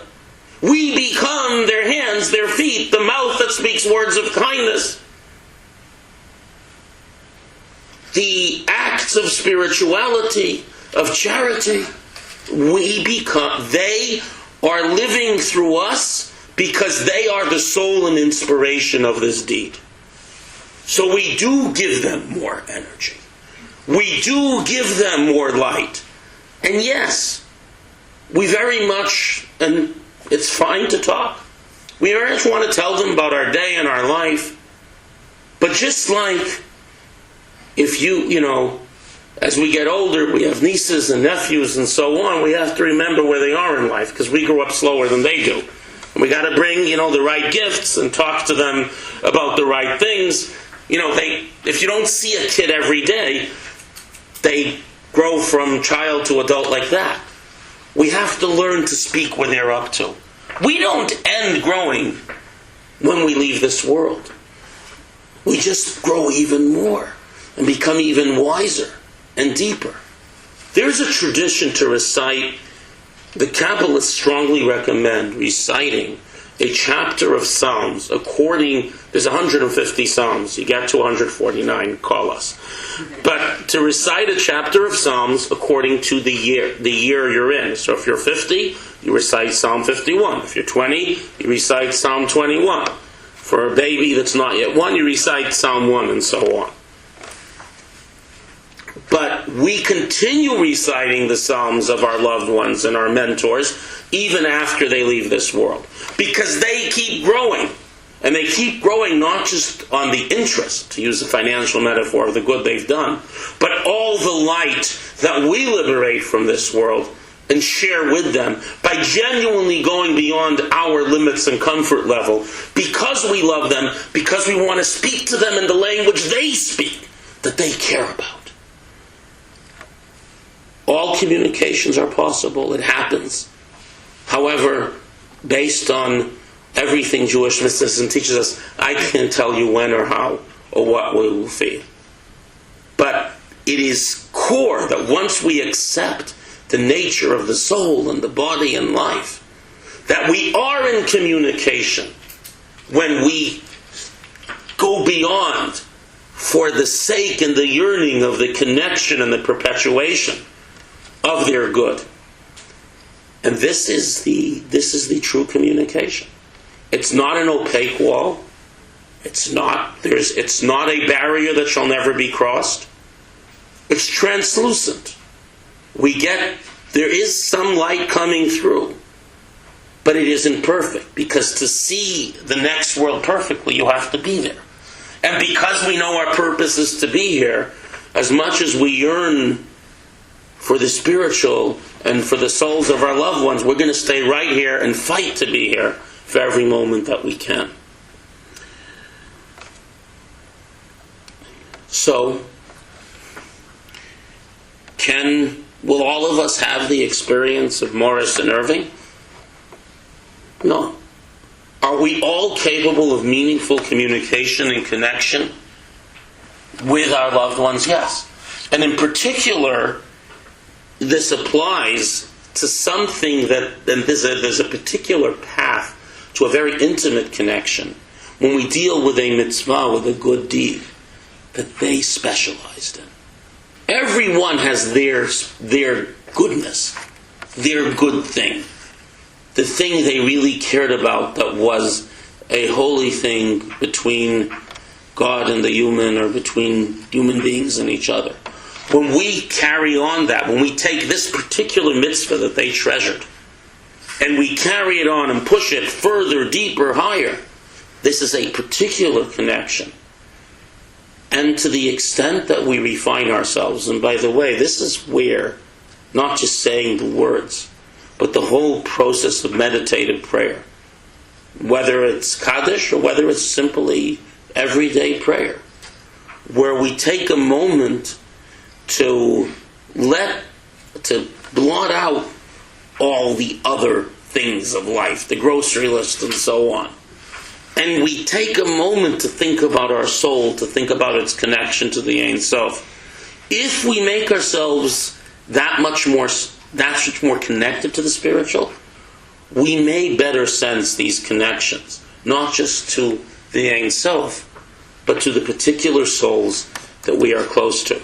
We become their hands, their feet, the mouth that speaks words of kindness. The acts of spirituality, of charity, they are living through us because they are the soul and inspiration of this deed. So we do give them more energy. We do give them more light. And yes, we very much, and it's fine to talk, we very much want to tell them about our day and our life. But just like if as we get older, we have nieces and nephews and so on, we have to remember where they are in life, because we grew up slower than they do. And we got to bring, the right gifts and talk to them about the right things. If you don't see a kid every day, they grow from child to adult like that. We have to learn to speak when they're up to. We don't end growing when we leave this world. We just grow even more and become even wiser and deeper. There's a tradition to recite. The Kabbalists strongly recommend reciting a chapter of Psalms there's 150 Psalms. You get to 149, call us. But to recite a chapter of Psalms according to the year you're in. So if you're 50, you recite Psalm 51. If you're 20, you recite Psalm 21. For a baby that's not yet 1, you recite Psalm 1 and so on. But we continue reciting the Psalms of our loved ones and our mentors even after they leave this world. Because they keep growing. And they keep growing not just on the interest, to use a financial metaphor, of the good they've done, but all the light that we liberate from this world and share with them by genuinely going beyond our limits and comfort level because we love them, because we want to speak to them in the language they speak, that they care about. All communications are possible. It happens. However, based on everything Jewish mysticism teaches us, I can't tell you when or how or what we will feel. But it is core that once we accept the nature of the soul and the body and life, that we are in communication when we go beyond for the sake and the yearning of the connection and the perpetuation of their good. And this is the true communication. It's not an opaque wall. It's not a barrier that shall never be crossed. It's translucent. There is some light coming through, but it isn't perfect, because to see the next world perfectly, you have to be there. And because we know our purpose is to be here, as much as we yearn for the spiritual and for the souls of our loved ones, we're going to stay right here and fight to be here for every moment that we can. So, will all of us have the experience of Morris and Irving? No. Are we all capable of meaningful communication and connection with our loved ones? Yes. And in particular, this applies to something there's a particular path to a very intimate connection when we deal with a mitzvah, with a good deed that they specialized in. Everyone has their goodness, their good thing, the thing they really cared about that was a holy thing between God and the human, or between human beings and each other. When we carry on that, when we take this particular mitzvah that they treasured, and we carry it on and push it further, deeper, higher, this is a particular connection. And to the extent that we refine ourselves, and by the way, this is where, not just saying the words, but the whole process of meditative prayer, whether it's Kaddish or whether it's simply everyday prayer, where we take a moment to blot out all the other things of life, the grocery list and so on. And we take a moment to think about our soul, to think about its connection to the Ein Sof. If we make ourselves that much more connected to the spiritual, we may better sense these connections, not just to the Ein Sof, but to the particular souls that we are close to.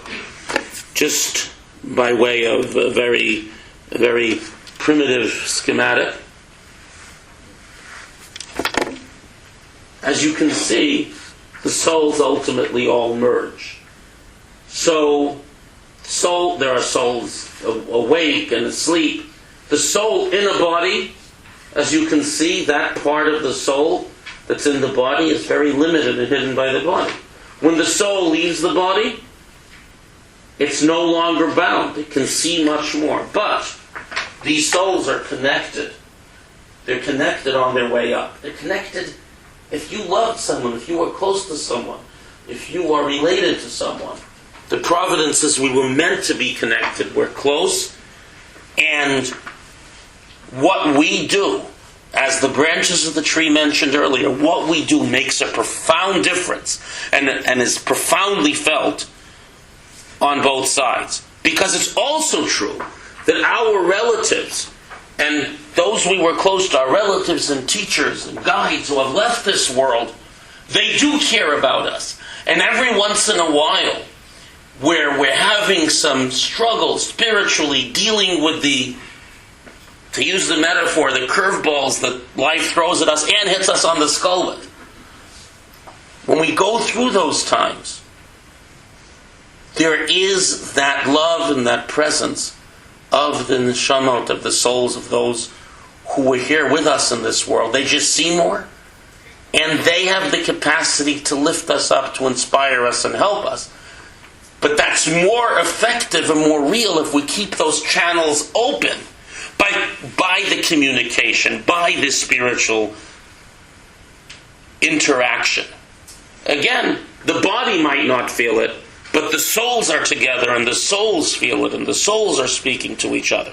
Just by way of a very primitive schematic, as you can see, the souls ultimately all merge. So there are souls awake and asleep. The soul in a body, as you can see, that part of the soul that's in the body is very limited and hidden by the body. When the soul leaves the body, it's no longer bound. It can see much more. But these souls are connected. They're connected on their way up. They're connected. If you love someone, if you are close to someone, if you are related to someone, The providence is we were meant to be connected. We're close. And what we do, as the branches of the tree mentioned earlier, what we do makes a profound difference and is profoundly felt on both sides. Because it's also true that our relatives and those we were close to, our relatives and teachers and guides who have left this world, they do care about us. And every once in a while, where we're having some struggle spiritually, dealing with the, to use the metaphor, the curveballs that life throws at us and hits us on the skull with. When we go through those times, there is that love and that presence of the neshamot, of the souls of those who were here with us in this world. They just see more. And they have the capacity to lift us up, to inspire us and help us. But that's more effective and more real if we keep those channels open by the communication, by the spiritual interaction. Again, the body might not feel it, but the souls are together and the souls feel it and the souls are speaking to each other.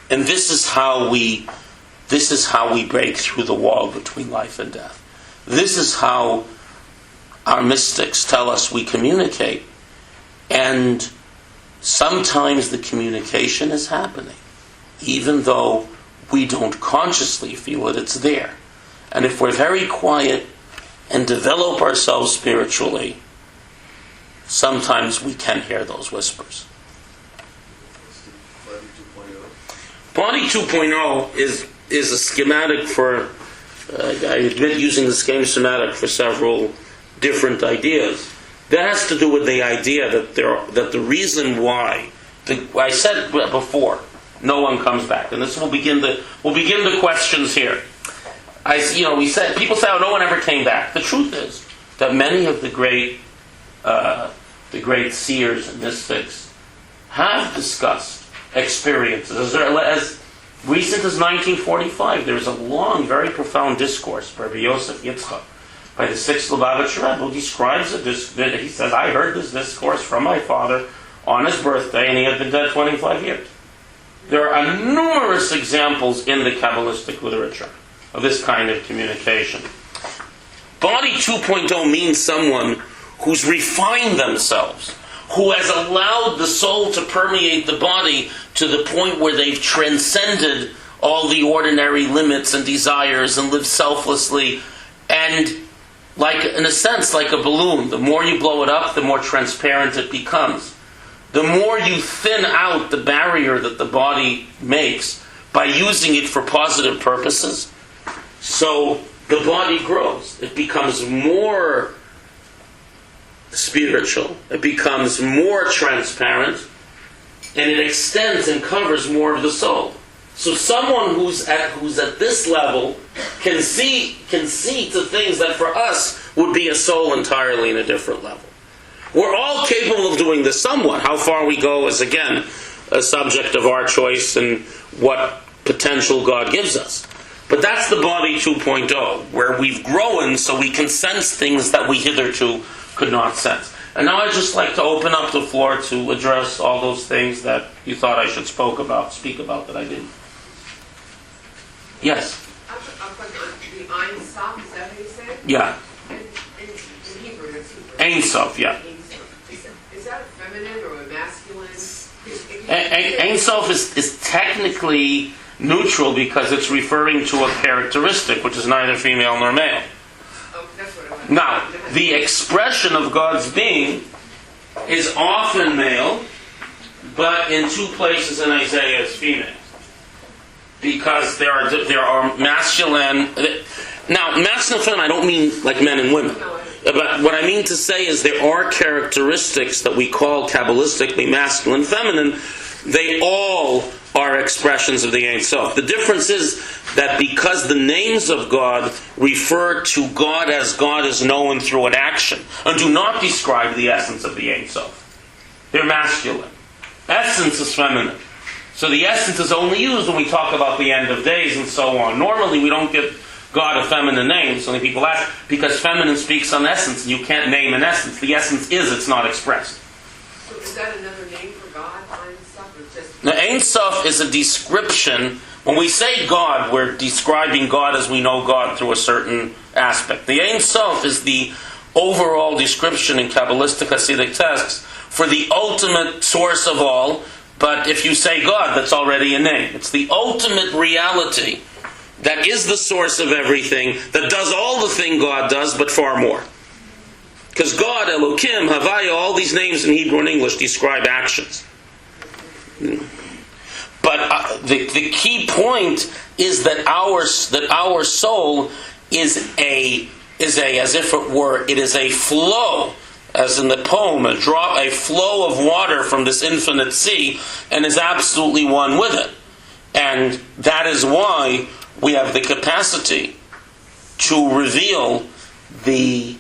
And this is how we break through the wall between life and death. This is how our mystics tell us we communicate. And sometimes the communication is happening. Even though we don't consciously feel it, it's there. And if we're very quiet and develop ourselves spiritually, sometimes we can hear those whispers. Body 2.0 is a schematic for, I admit using the same schematic for several different ideas. That has to do with the idea that the reason why, I said before, no one comes back, and this will begin the questions here. We said people say, "Oh, no one ever came back." The truth is that many of the great seers and mystics have discussed experiences. As recent as 1945, there is a long, very profound discourse by Rabbi Yosef Yitzchak, by the 6th Lubavitcher Rebbe, who describes it. He says, "I heard this discourse from my father on his birthday, and he had been dead 25 years." There are numerous examples in the Kabbalistic literature of this kind of communication. Body 2.0 means someone who's refined themselves, who has allowed the soul to permeate the body to the point where they've transcended all the ordinary limits and desires and live selflessly. And in a sense, like a balloon, the more you blow it up, the more transparent it becomes. The more you thin out the barrier that the body makes by using it for positive purposes, so the body grows. It becomes more spiritual. It becomes more transparent, and it extends and covers more of the soul. So someone who's at this level can see to things that for us would be a soul entirely in a different level. We're all capable of doing this somewhat. How far we go is, again, a subject of our choice and what potential God gives us. But that's the body 2.0, where we've grown so we can sense things that we hitherto could not sense. And now I'd just like to open up the floor to address all those things that you thought I should speak about that I didn't. Yes? The Ein Sof, is that how you say it? Yeah. In Hebrew, that's Hebrew. Ein Sof, yeah. Is that a feminine or a masculine? Ein Sof is technically neutral because it's referring to a characteristic which is neither female nor male. Oh, that's what I meant. Now, the expression of God's being is often male, but in two places in Isaiah it's female. Because there are masculine. Now, masculine and feminine, I don't mean like men and women. But what I mean to say is there are characteristics that we call Kabbalistically masculine and feminine. They all are expressions of the Ein Sof. The difference is that because the names of God refer to God as God is known through an action, and do not describe the essence of the Ein Sof. They're masculine. Essence is feminine. So the essence is only used when we talk about the end of days and so on. Normally we don't give God a feminine name, so many people ask, because feminine speaks on essence, and you can't name an essence. The essence is, it's not expressed. So is that another name for God, Ein Sof, or just... Now, Ein Sof is a description. When we say God, we're describing God as we know God through a certain aspect. The Ein Sof is the overall description in Kabbalistic Hasidic texts for the ultimate source of all. But if you say God, that's already a name. It's the ultimate reality that is the source of everything, that does all the thing God does, but far more. Because God, Elokim, Havaya, all these names in Hebrew and English describe actions. But the key point is that our soul is as if it were, it is a flow, as in the poem, a flow of water from this infinite sea, and is absolutely one with it. And that is why we have the capacity to reveal the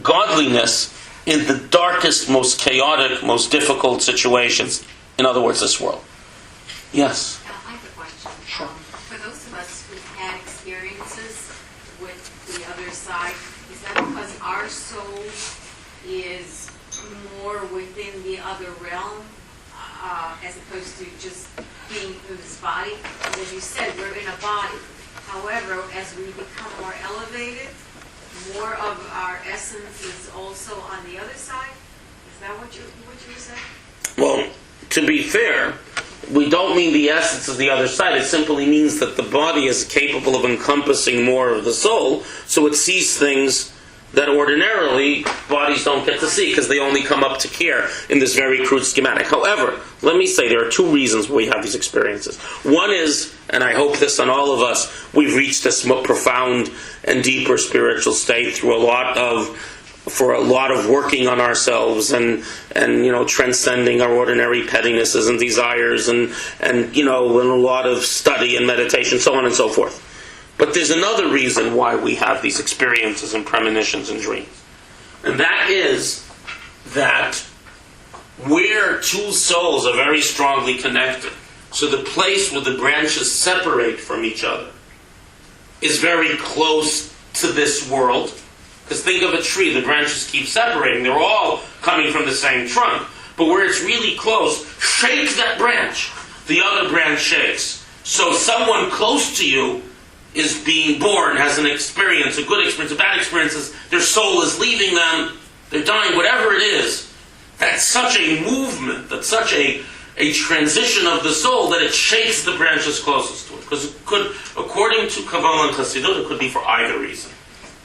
godliness in the darkest, most chaotic, most difficult situations. In other words, this world. Yes? I have a question. Sure. For those of us who've had experiences with the other side, is that because our soul is more within the other realm, as opposed to just being through this body? And as you said, we're in a body. However, as we become more elevated, more of our essence is also on the other side? Is that what you were saying? Well, to be fair, we don't mean the essence of the other side. It simply means that the body is capable of encompassing more of the soul, so it sees things that ordinarily bodies don't get to see because they only come up to care in this very crude schematic. However, let me say there are two reasons why we have these experiences. One is, and I hope this on all of us, we've reached this profound and deeper spiritual state through a lot of working on ourselves and transcending our ordinary pettinesses and desires and a lot of study and meditation, so on and so forth. But there's another reason why we have these experiences and premonitions and dreams. And that is that where two souls are very strongly connected, so the place where the branches separate from each other is very close to this world. Because think of a tree, the branches keep separating. They're all coming from the same trunk. But where it's really close, shake that branch. The other branch shakes. So someone close to you is being born, has an experience, a good experience, a bad experience, their soul is leaving them, they're dying, whatever it is. That's such a movement, that's such a transition of the soul that it shakes the branches closest to it. Because it could, according to Kabbalah and Chassidut, it could be for either reason.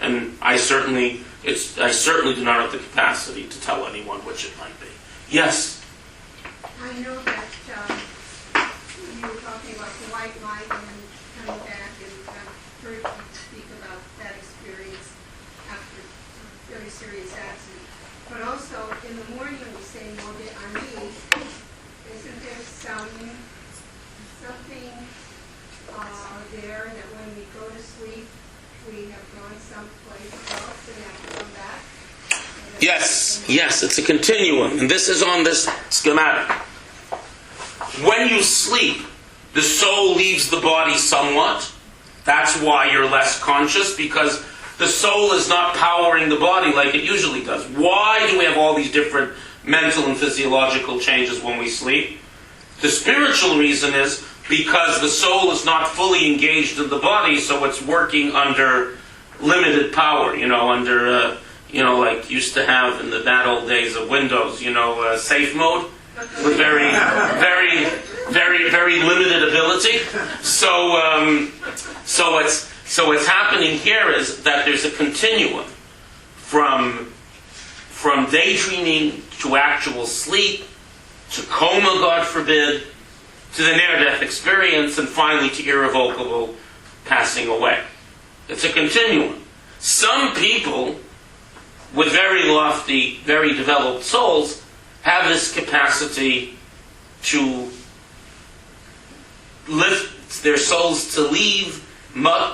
And I certainly do not have the capacity to tell anyone which it might be. Yes? I know that you were talking about the white light and then coming back, and I've heard you speak about that experience after a very serious accident. But also, in the morning when you say Mode Ani, isn't there something there that when we go to sleep, we have gone someplace else and have to come back? Yes, it's a continuum. And this is on this schematic. When you sleep, the soul leaves the body somewhat. That's why you're less conscious, because the soul is not powering the body like it usually does. Why do we have all these different mental and physiological changes when we sleep? The spiritual reason is because the soul is not fully engaged in the body, so it's working under limited power, like used to have in the bad old days of Windows, safe mode with very, very, very, very limited ability. So what's happening here is that there's a continuum from daydreaming to actual sleep, to coma, God forbid, to the near-death experience, and finally to irrevocable passing away. It's a continuum. Some people with very lofty, very developed souls have this capacity to lift their souls to leave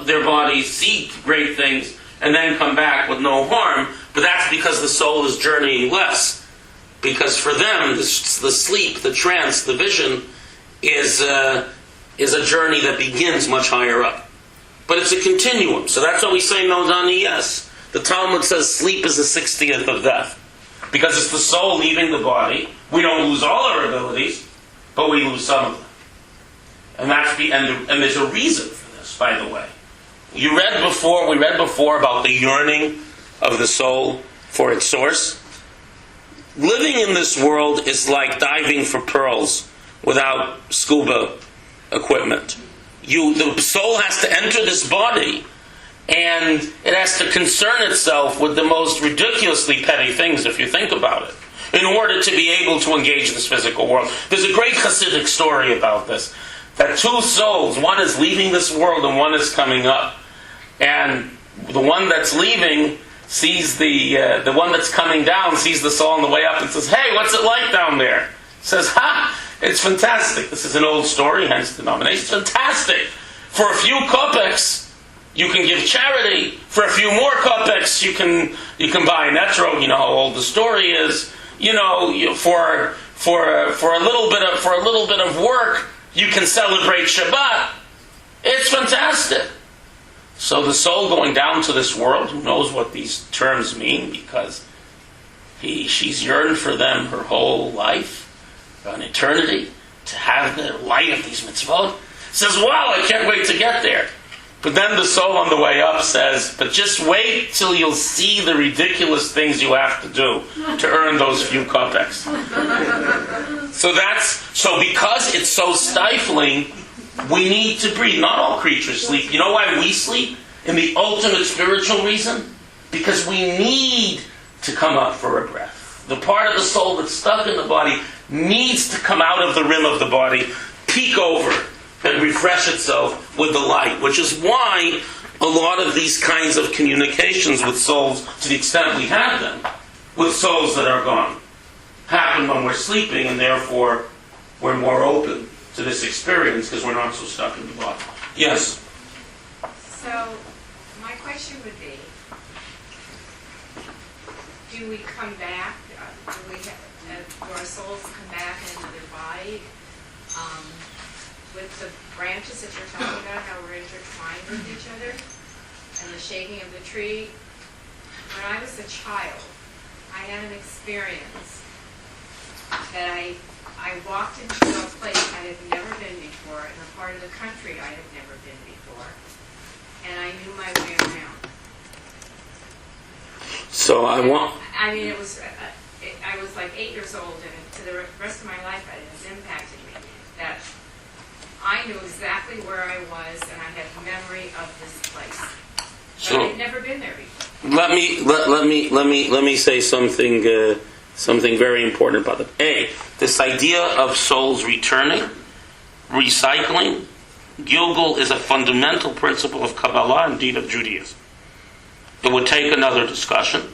their bodies, see great things, and then come back with no harm. But that's because the soul is journeying less. Because for them, the sleep, the trance, the vision is a journey that begins much higher up. But it's a continuum. So that's why we say Nodani, yes. The Talmud says sleep is a 60th of death. Because it's the soul leaving the body. We don't lose all our abilities, but we lose some of them. And and there's a reason for this, by the way. We read before about the yearning of the soul for its source. Living in this world is like diving for pearls without scuba equipment. The soul has to enter this body, and it has to concern itself with the most ridiculously petty things, if you think about it, in order to be able to engage this physical world. There's a great Hasidic story about this, that two souls, one is leaving this world and one is coming up. And the one that's leaving sees the one that's coming down, sees the soul on the way up and says, "Hey, what's it like down there?" Says, "Ha, it's fantastic." This is an old story, hence denomination. It's fantastic. For a few kopecks, you can give charity. For a few more kopecks, you can buy an etrog. You know how old the story is. For a little bit of work, you can celebrate Shabbat. It's fantastic. So the soul going down to this world, who knows what these terms mean, because she's yearned for them her whole life, an eternity, to have the light of these mitzvot, says, "Wow, I can't wait to get there." But then the soul on the way up says, "But just wait till you'll see the ridiculous things you have to do to earn those few kopecks." So because it's so stifling, we need to breathe. Not all creatures sleep. You know why we sleep? In the ultimate spiritual reason? Because we need to come up for a breath. The part of the soul that's stuck in the body needs to come out of the rim of the body, peek over, and refresh itself with the light. Which is why a lot of these kinds of communications with souls, to the extent we have them, with souls that are gone, happen when we're sleeping, and therefore we're more open to this experience because we're not so stuck in the body. Yes? So, my question would be, do we come back, do our souls come back in another body with the branches that you're talking about, how we're intertwined with each other, and the shaking of the tree? When I was a child, I had an experience that I walked into a place I had never been before, in a part of the country I had never been before, and I knew my way around. So I was like 8 years old, and to the rest of my life it has impacted me. That I knew exactly where I was, and I had memory of this place. But I had never been there before. Let me say something very important about it. This idea of souls returning, recycling, Gilgul is a fundamental principle of Kabbalah, indeed of Judaism. It would take another discussion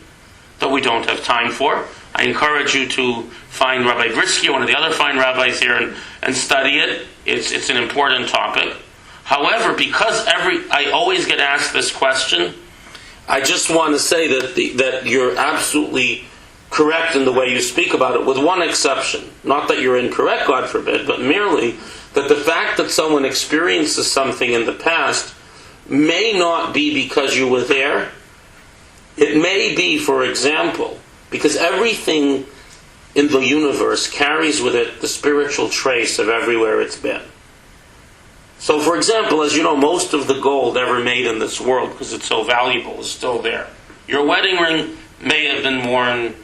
that we don't have time for. I encourage you to find Rabbi Brisky, one of the other fine rabbis here, and study it. It's an important topic. However, because I always get asked this question, I just want to say that you're absolutely correct in the way you speak about it, with one exception. Not that you're incorrect, God forbid, but merely that the fact that someone experiences something in the past may not be because you were there. It may be, for example, because everything in the universe carries with it the spiritual trace of everywhere it's been. So, for example, as you know, most of the gold ever made in this world, because it's so valuable, is still there. Your wedding ring may have been worn,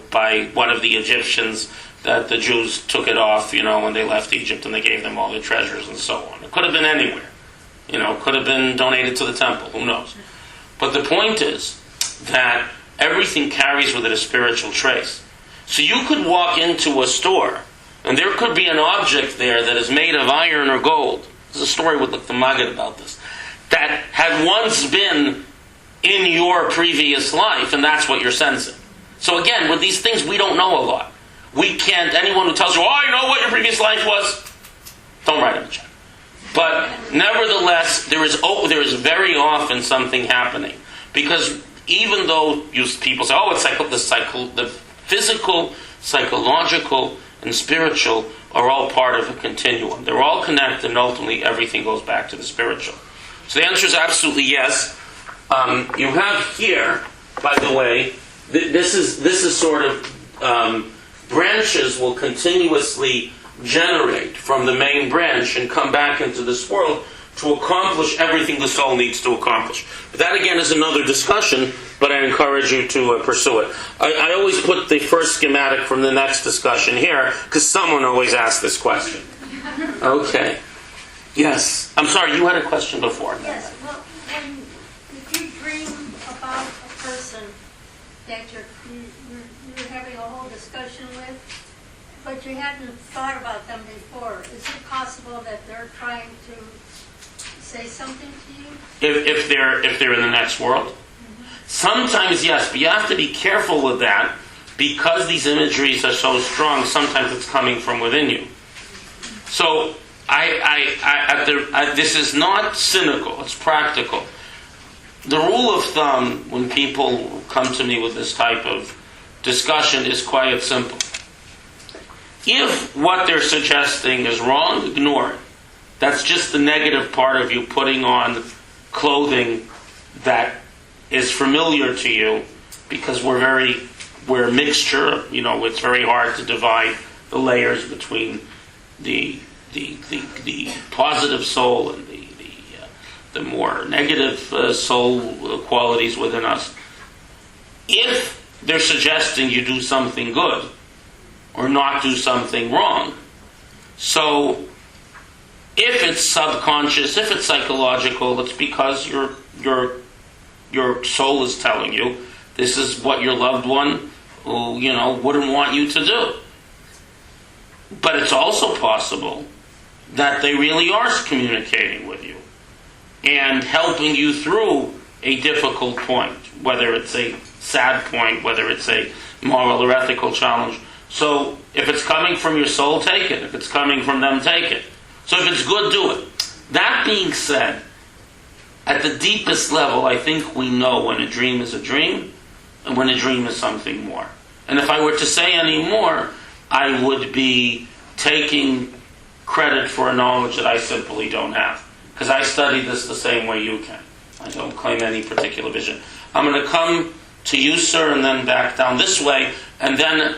by one of the Egyptians, that the Jews took it off, when they left Egypt, and they gave them all their treasures and so on. It could have been anywhere. Could have been donated to the temple. Who knows? But the point is that everything carries with it a spiritual trace. So you could walk into a store, and there could be an object there that is made of iron or gold. There's a story with the Maggid about this. That had once been in your previous life, and that's what you're sensing. So again, with these things, we don't know a lot. We can't, anyone who tells you, I know what your previous life was, don't write him a check. But nevertheless, there is very often something happening. Because even though people say, it's the physical, psychological, and spiritual are all part of a continuum. They're all connected, and ultimately everything goes back to the spiritual. So the answer is absolutely yes. You have here, by the way, this is sort of branches will continuously generate from the main branch and come back into this world to accomplish everything the soul needs to accomplish. But that again is another discussion, but I encourage you to pursue it. I always put the first schematic from the next discussion here, because someone always asks this question. Okay. Yes. I'm sorry, you had a question before. Yes. Well, if you dream about a person that you're having a whole discussion with, but you hadn't thought about them before, is it possible that they're trying to say something to you? If they're in the next world? Mm-hmm. Sometimes yes, but you have to be careful with that, because these imageries are so strong, sometimes it's coming from within you. So this is not cynical, it's practical. The rule of thumb when people come to me with this type of discussion is quite simple. If what they're suggesting is wrong, ignore it. That's just the negative part of you putting on clothing that is familiar to you, because we're a mixture, it's very hard to divide the layers between the positive soul and the more negative soul qualities within us. If they're suggesting you do something good or not do something wrong, so if it's subconscious, if it's psychological, it's because your soul is telling you this is what your loved one wouldn't want you to do. But it's also possible that they really are communicating with you and helping you through a difficult point, whether it's a sad point, whether it's a moral or ethical challenge. So if it's coming from your soul, take it. If it's coming from them, take it. So if it's good, do it. That being said, at the deepest level, I think we know when a dream is a dream and when a dream is something more. And if I were to say any more, I would be taking credit for a knowledge that I simply don't have. Because I study this the same way you can. I don't claim any particular vision. I'm going to come to you, sir, and then back down this way, and then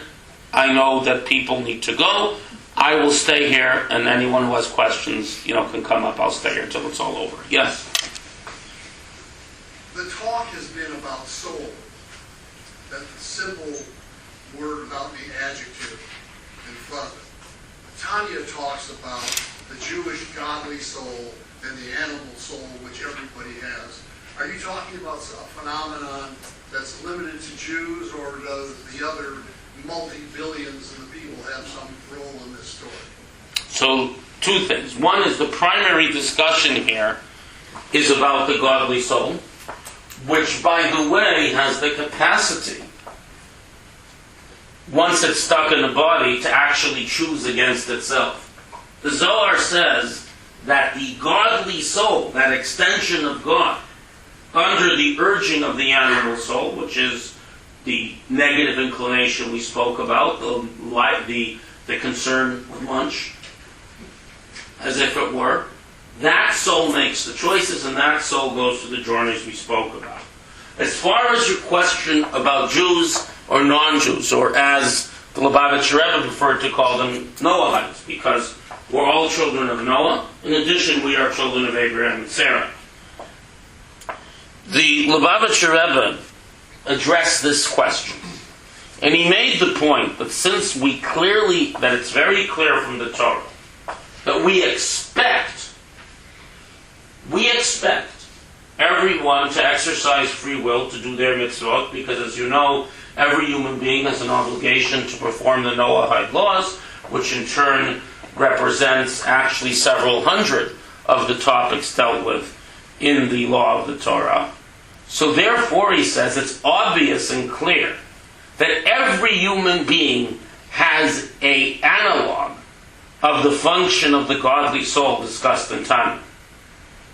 I know that people need to go. I will stay here, and anyone who has questions, can come up. I'll stay here until it's all over. Yes? The talk has been about soul. That simple word without the adjective in front of it. Tanya talks about the Jewish godly soul and the animal soul, which everybody has. Are you talking about a phenomenon that's limited to Jews, or does the other multi-billions of the people have some role in this story? So, two things. One is the primary discussion here is about the godly soul, which, by the way, has the capacity, once it's stuck in the body, to actually choose against itself. The Zohar says that the godly soul, that extension of God, under the urging of the animal soul, which is the negative inclination we spoke about, the concern with lunch, as if it were, that soul makes the choices, and that soul goes to the journeys we spoke about. As far as your question about Jews or non-Jews, or as the Lubavitcher Rebbe preferred to call them, Noahites, because we're all children of Noah. In addition, we are children of Abraham and Sarah. The Lubavitcher Rebbe addressed this question, and he made the point that since that it's very clear from the Torah that we expect everyone to exercise free will to do their mitzvot, because, as you know, every human being has an obligation to perform the Noahide laws, which in turn represents actually several hundred of the topics dealt with in the law of the Torah. So therefore, he says, it's obvious and clear that every human being has an analog of the function of the godly soul discussed in Tanya.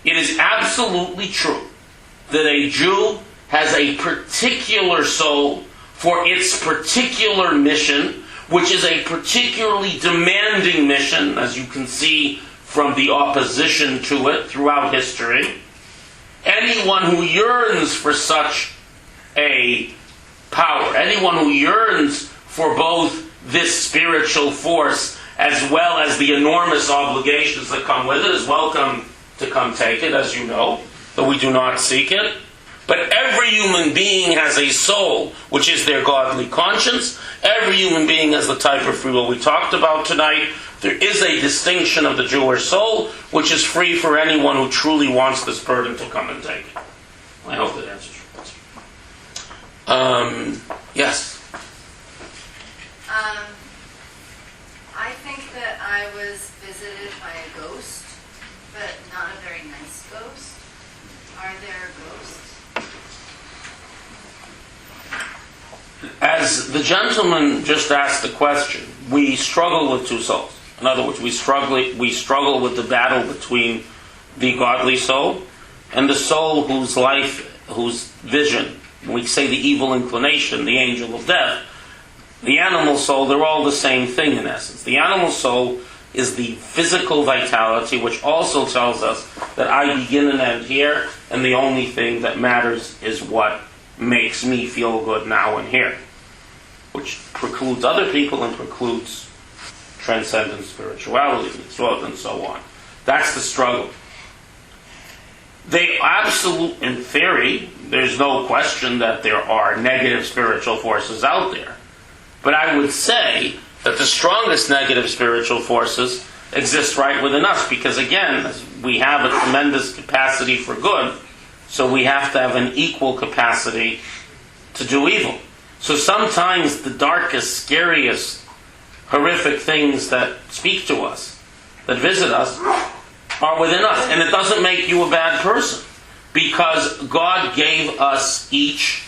It is absolutely true that a Jew has a particular soul for its particular mission, which is a particularly demanding mission, as you can see from the opposition to it throughout history. Anyone who yearns for such a power. Anyone who yearns for both this spiritual force as well as the enormous obligations that come with it is welcome to come take it, as you know, though we do not seek it. But every human being has a soul, which is their godly conscience. Every human being has the type of free will we talked about tonight. There is a distinction of the Jewish soul, which is free for anyone who truly wants this burden to come and take it. I hope that answers your question. Yes? I think that I was visited by a ghost, but not a very nice ghost. Are there ghosts? As the gentleman just asked the question, we struggle with two souls. In other words, we struggle with the battle between the godly soul and the soul whose life, whose vision, we say the evil inclination, the angel of death, the animal soul, they're all the same thing in essence. The animal soul is the physical vitality, which also tells us that I begin and end here, and the only thing that matters is what makes me feel good now and here, which precludes other people and precludes transcendent spirituality, mitzvot, and so on. That's the struggle. They absolute, in theory, there's no question that there are negative spiritual forces out there. But I would say that the strongest negative spiritual forces exist right within us, because again, we have a tremendous capacity for good, so we have to have an equal capacity to do evil. So sometimes the darkest, scariest, horrific things that speak to us, that visit us, are within us. And it doesn't make you a bad person, because God gave us each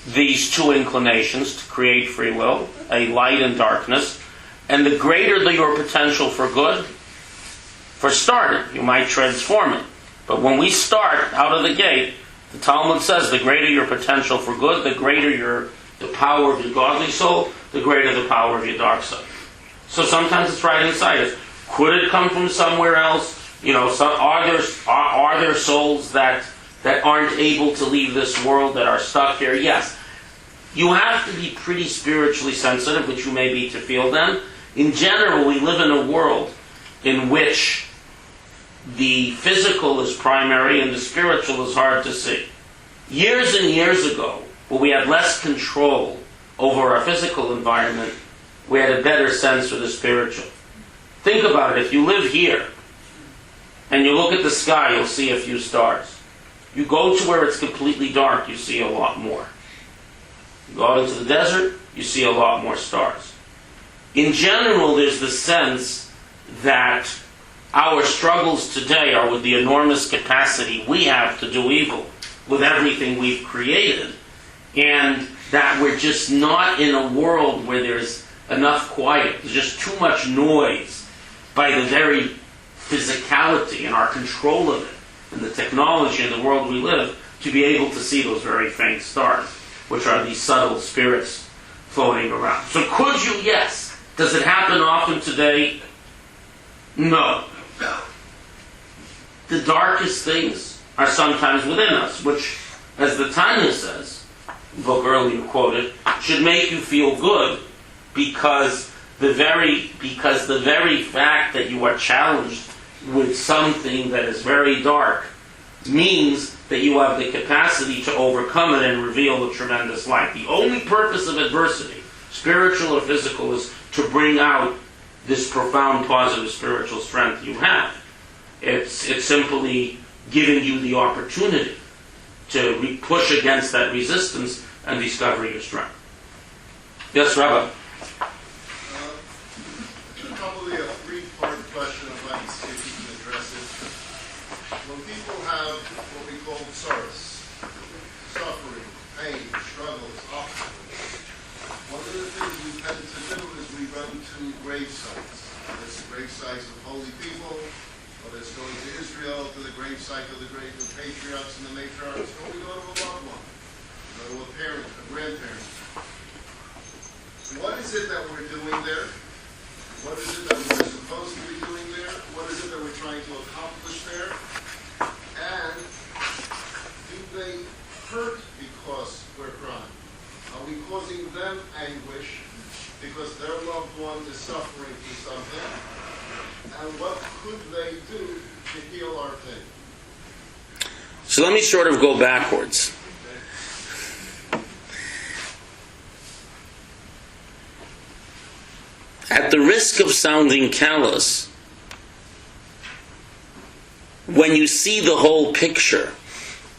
these two inclinations to create free will, a light and darkness. And the greater your potential for good, for starting, you might transform it. But when we start out of the gate, the Talmud says the greater your potential for good, the greater the power of your godly soul, the greater the power of your dark side. So sometimes it's right inside us. Could it come from somewhere else? Are there souls that aren't able to leave this world, that are stuck here? Yes. You have to be pretty spiritually sensitive, which you may be, to feel them. In general, we live in a world in which the physical is primary and the spiritual is hard to see. Years and years ago, when we had less control over our physical environment, we had a better sense for the spiritual. Think about it. If you live here and you look at the sky, you'll see a few stars. You go to where it's completely dark, you see a lot more. You go out into the desert, you see a lot more stars. In general, there's the sense that our struggles today are with the enormous capacity we have to do evil, with everything we've created, and that we're just not in a world where there's enough quiet. There's just too much noise by the very physicality and our control of it, and the technology in the world we live, to be able to see those very faint stars, which are these subtle spirits floating around. So could you? Yes. Does it happen often today? No. The darkest things are sometimes within us, which, as the Tanya says, the book earlier quoted, should make you feel good, because the very fact that you are challenged with something that is very dark means that you have the capacity to overcome it and reveal a tremendous light. The only purpose of adversity, spiritual or physical, is to bring out this profound positive spiritual strength you have. It's simply giving you the opportunity to push against that resistance and discover your strength. Yes, Rabbi? Probably a three-part question. I'd like to see if you can address it. When people have what we call sorrows, suffering, pain, struggles, obstacles, one of the things we tend to do is we run to grave sites. There's grave sites of holy people, whether it's going to Israel, to the grave site of the patriarchs and the matriarchs, or we go to a loved one, we go to a parent, a grandparent. What is it that we're doing there? What is it that we're supposed to be doing there? What is it that we're trying to accomplish there? And do they hurt because we're crying? causing them anguish because their loved one is suffering through something. And what could they do to heal our pain? So let me sort of go backwards. At the risk of sounding callous, when you see the whole picture,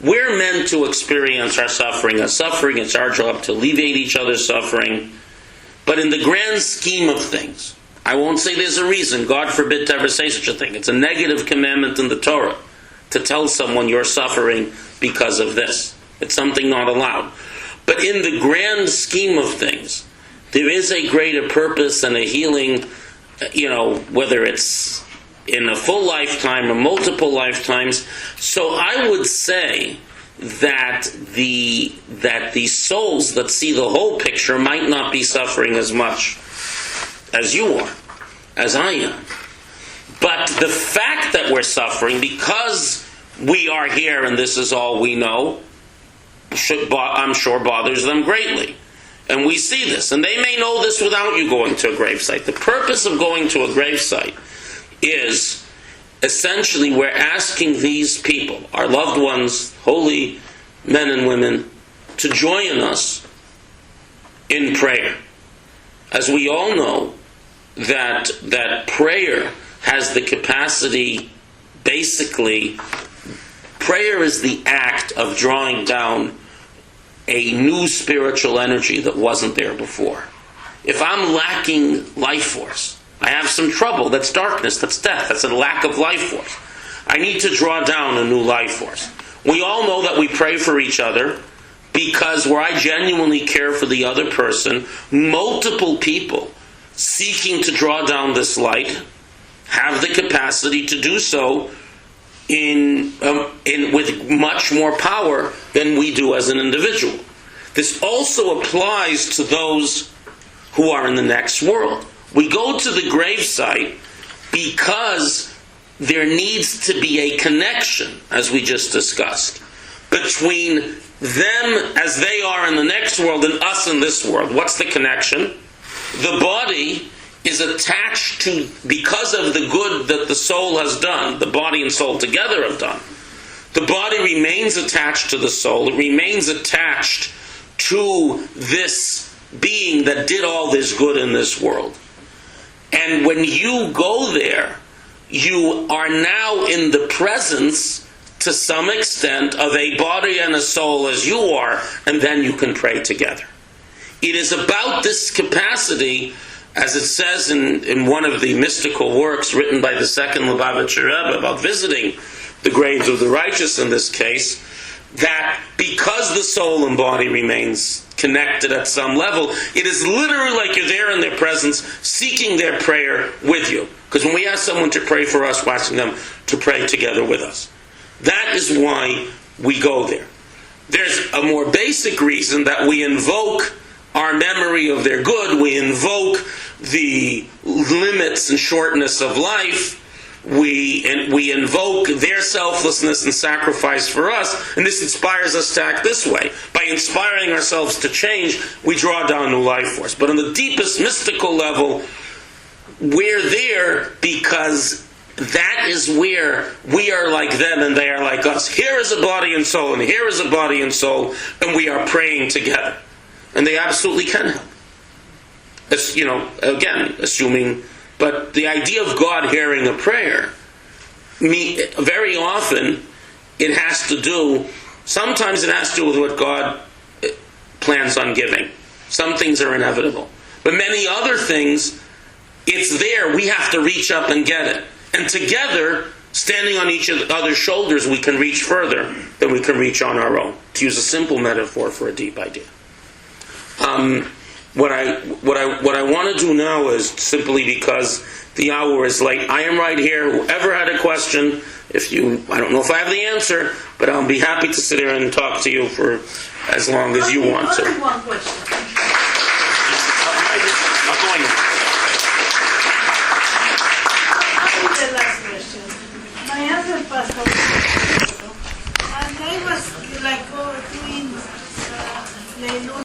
we're meant to experience our suffering as suffering. It's our job to alleviate each other's suffering. But in the grand scheme of things, I won't say there's a reason, God forbid to ever say such a thing. It's a negative commandment in the Torah to tell someone you're suffering because of this. It's something not allowed. But in the grand scheme of things, there is a greater purpose and a healing, whether it's in a full lifetime or multiple lifetimes. So I would say that the souls that see the whole picture might not be suffering as much as you are, as I am. But the fact that we're suffering because we are here and this is all we know, I'm sure bothers them greatly. And we see this. And they may know this without you going to a gravesite. The purpose of going to a gravesite is essentially we're asking these people, our loved ones, holy men and women, to join us in prayer. As we all know, that prayer has the capacity, basically, prayer is the act of drawing down a new spiritual energy that wasn't there before. If I'm lacking life force, I have some trouble, that's darkness, that's death, that's a lack of life force. I need to draw down a new life force. We all know that we pray for each other because where I genuinely care for the other person, multiple people seeking to draw down this light have the capacity to do so with much more power than we do as an individual. This also applies to those who are in the next world. We go to the gravesite because there needs to be a connection, as we just discussed, between them as they are in the next world and us in this world. What's the connection? The body is attached to, because of the good that the soul has done, the body and soul together have done, the body remains attached to the soul. It remains attached to this being that did all this good in this world. And when you go there, you are now in the presence, to some extent, of a body and a soul as you are, and then you can pray together. It is about this capacity, as it says in one of the mystical works written by the second Lubavitcher Rebbe about visiting the graves of the righteous in this case, that because the soul and body remains connected at some level, it is literally like you're there in their presence, seeking their prayer with you. Because when we ask someone to pray for us, we're asking them to pray together with us. That is why we go there. There's a more basic reason that we invoke our memory of their good, we invoke the limits and shortness of life, we invoke their selflessness and sacrifice for us, and this inspires us to act this way. By inspiring ourselves to change, we draw down new life force. But on the deepest mystical level, we're there because that is where we are like them and they are like us. Here is a body and soul, and here is a body and soul, and we are praying together. And they absolutely can help. As, again, assuming, but the idea of God hearing a prayer, very often sometimes it has to do with what God plans on giving. Some things are inevitable. But many other things, it's there, we have to reach up and get it. And together, standing on each other's shoulders, we can reach further than we can reach on our own. To use a simple metaphor for a deep idea. What I want to do now is, simply because the hour is late, I am right here. Whoever had a question, I don't know if I have the answer, but I'll be happy to sit here and talk to you for as long as you want to. One question.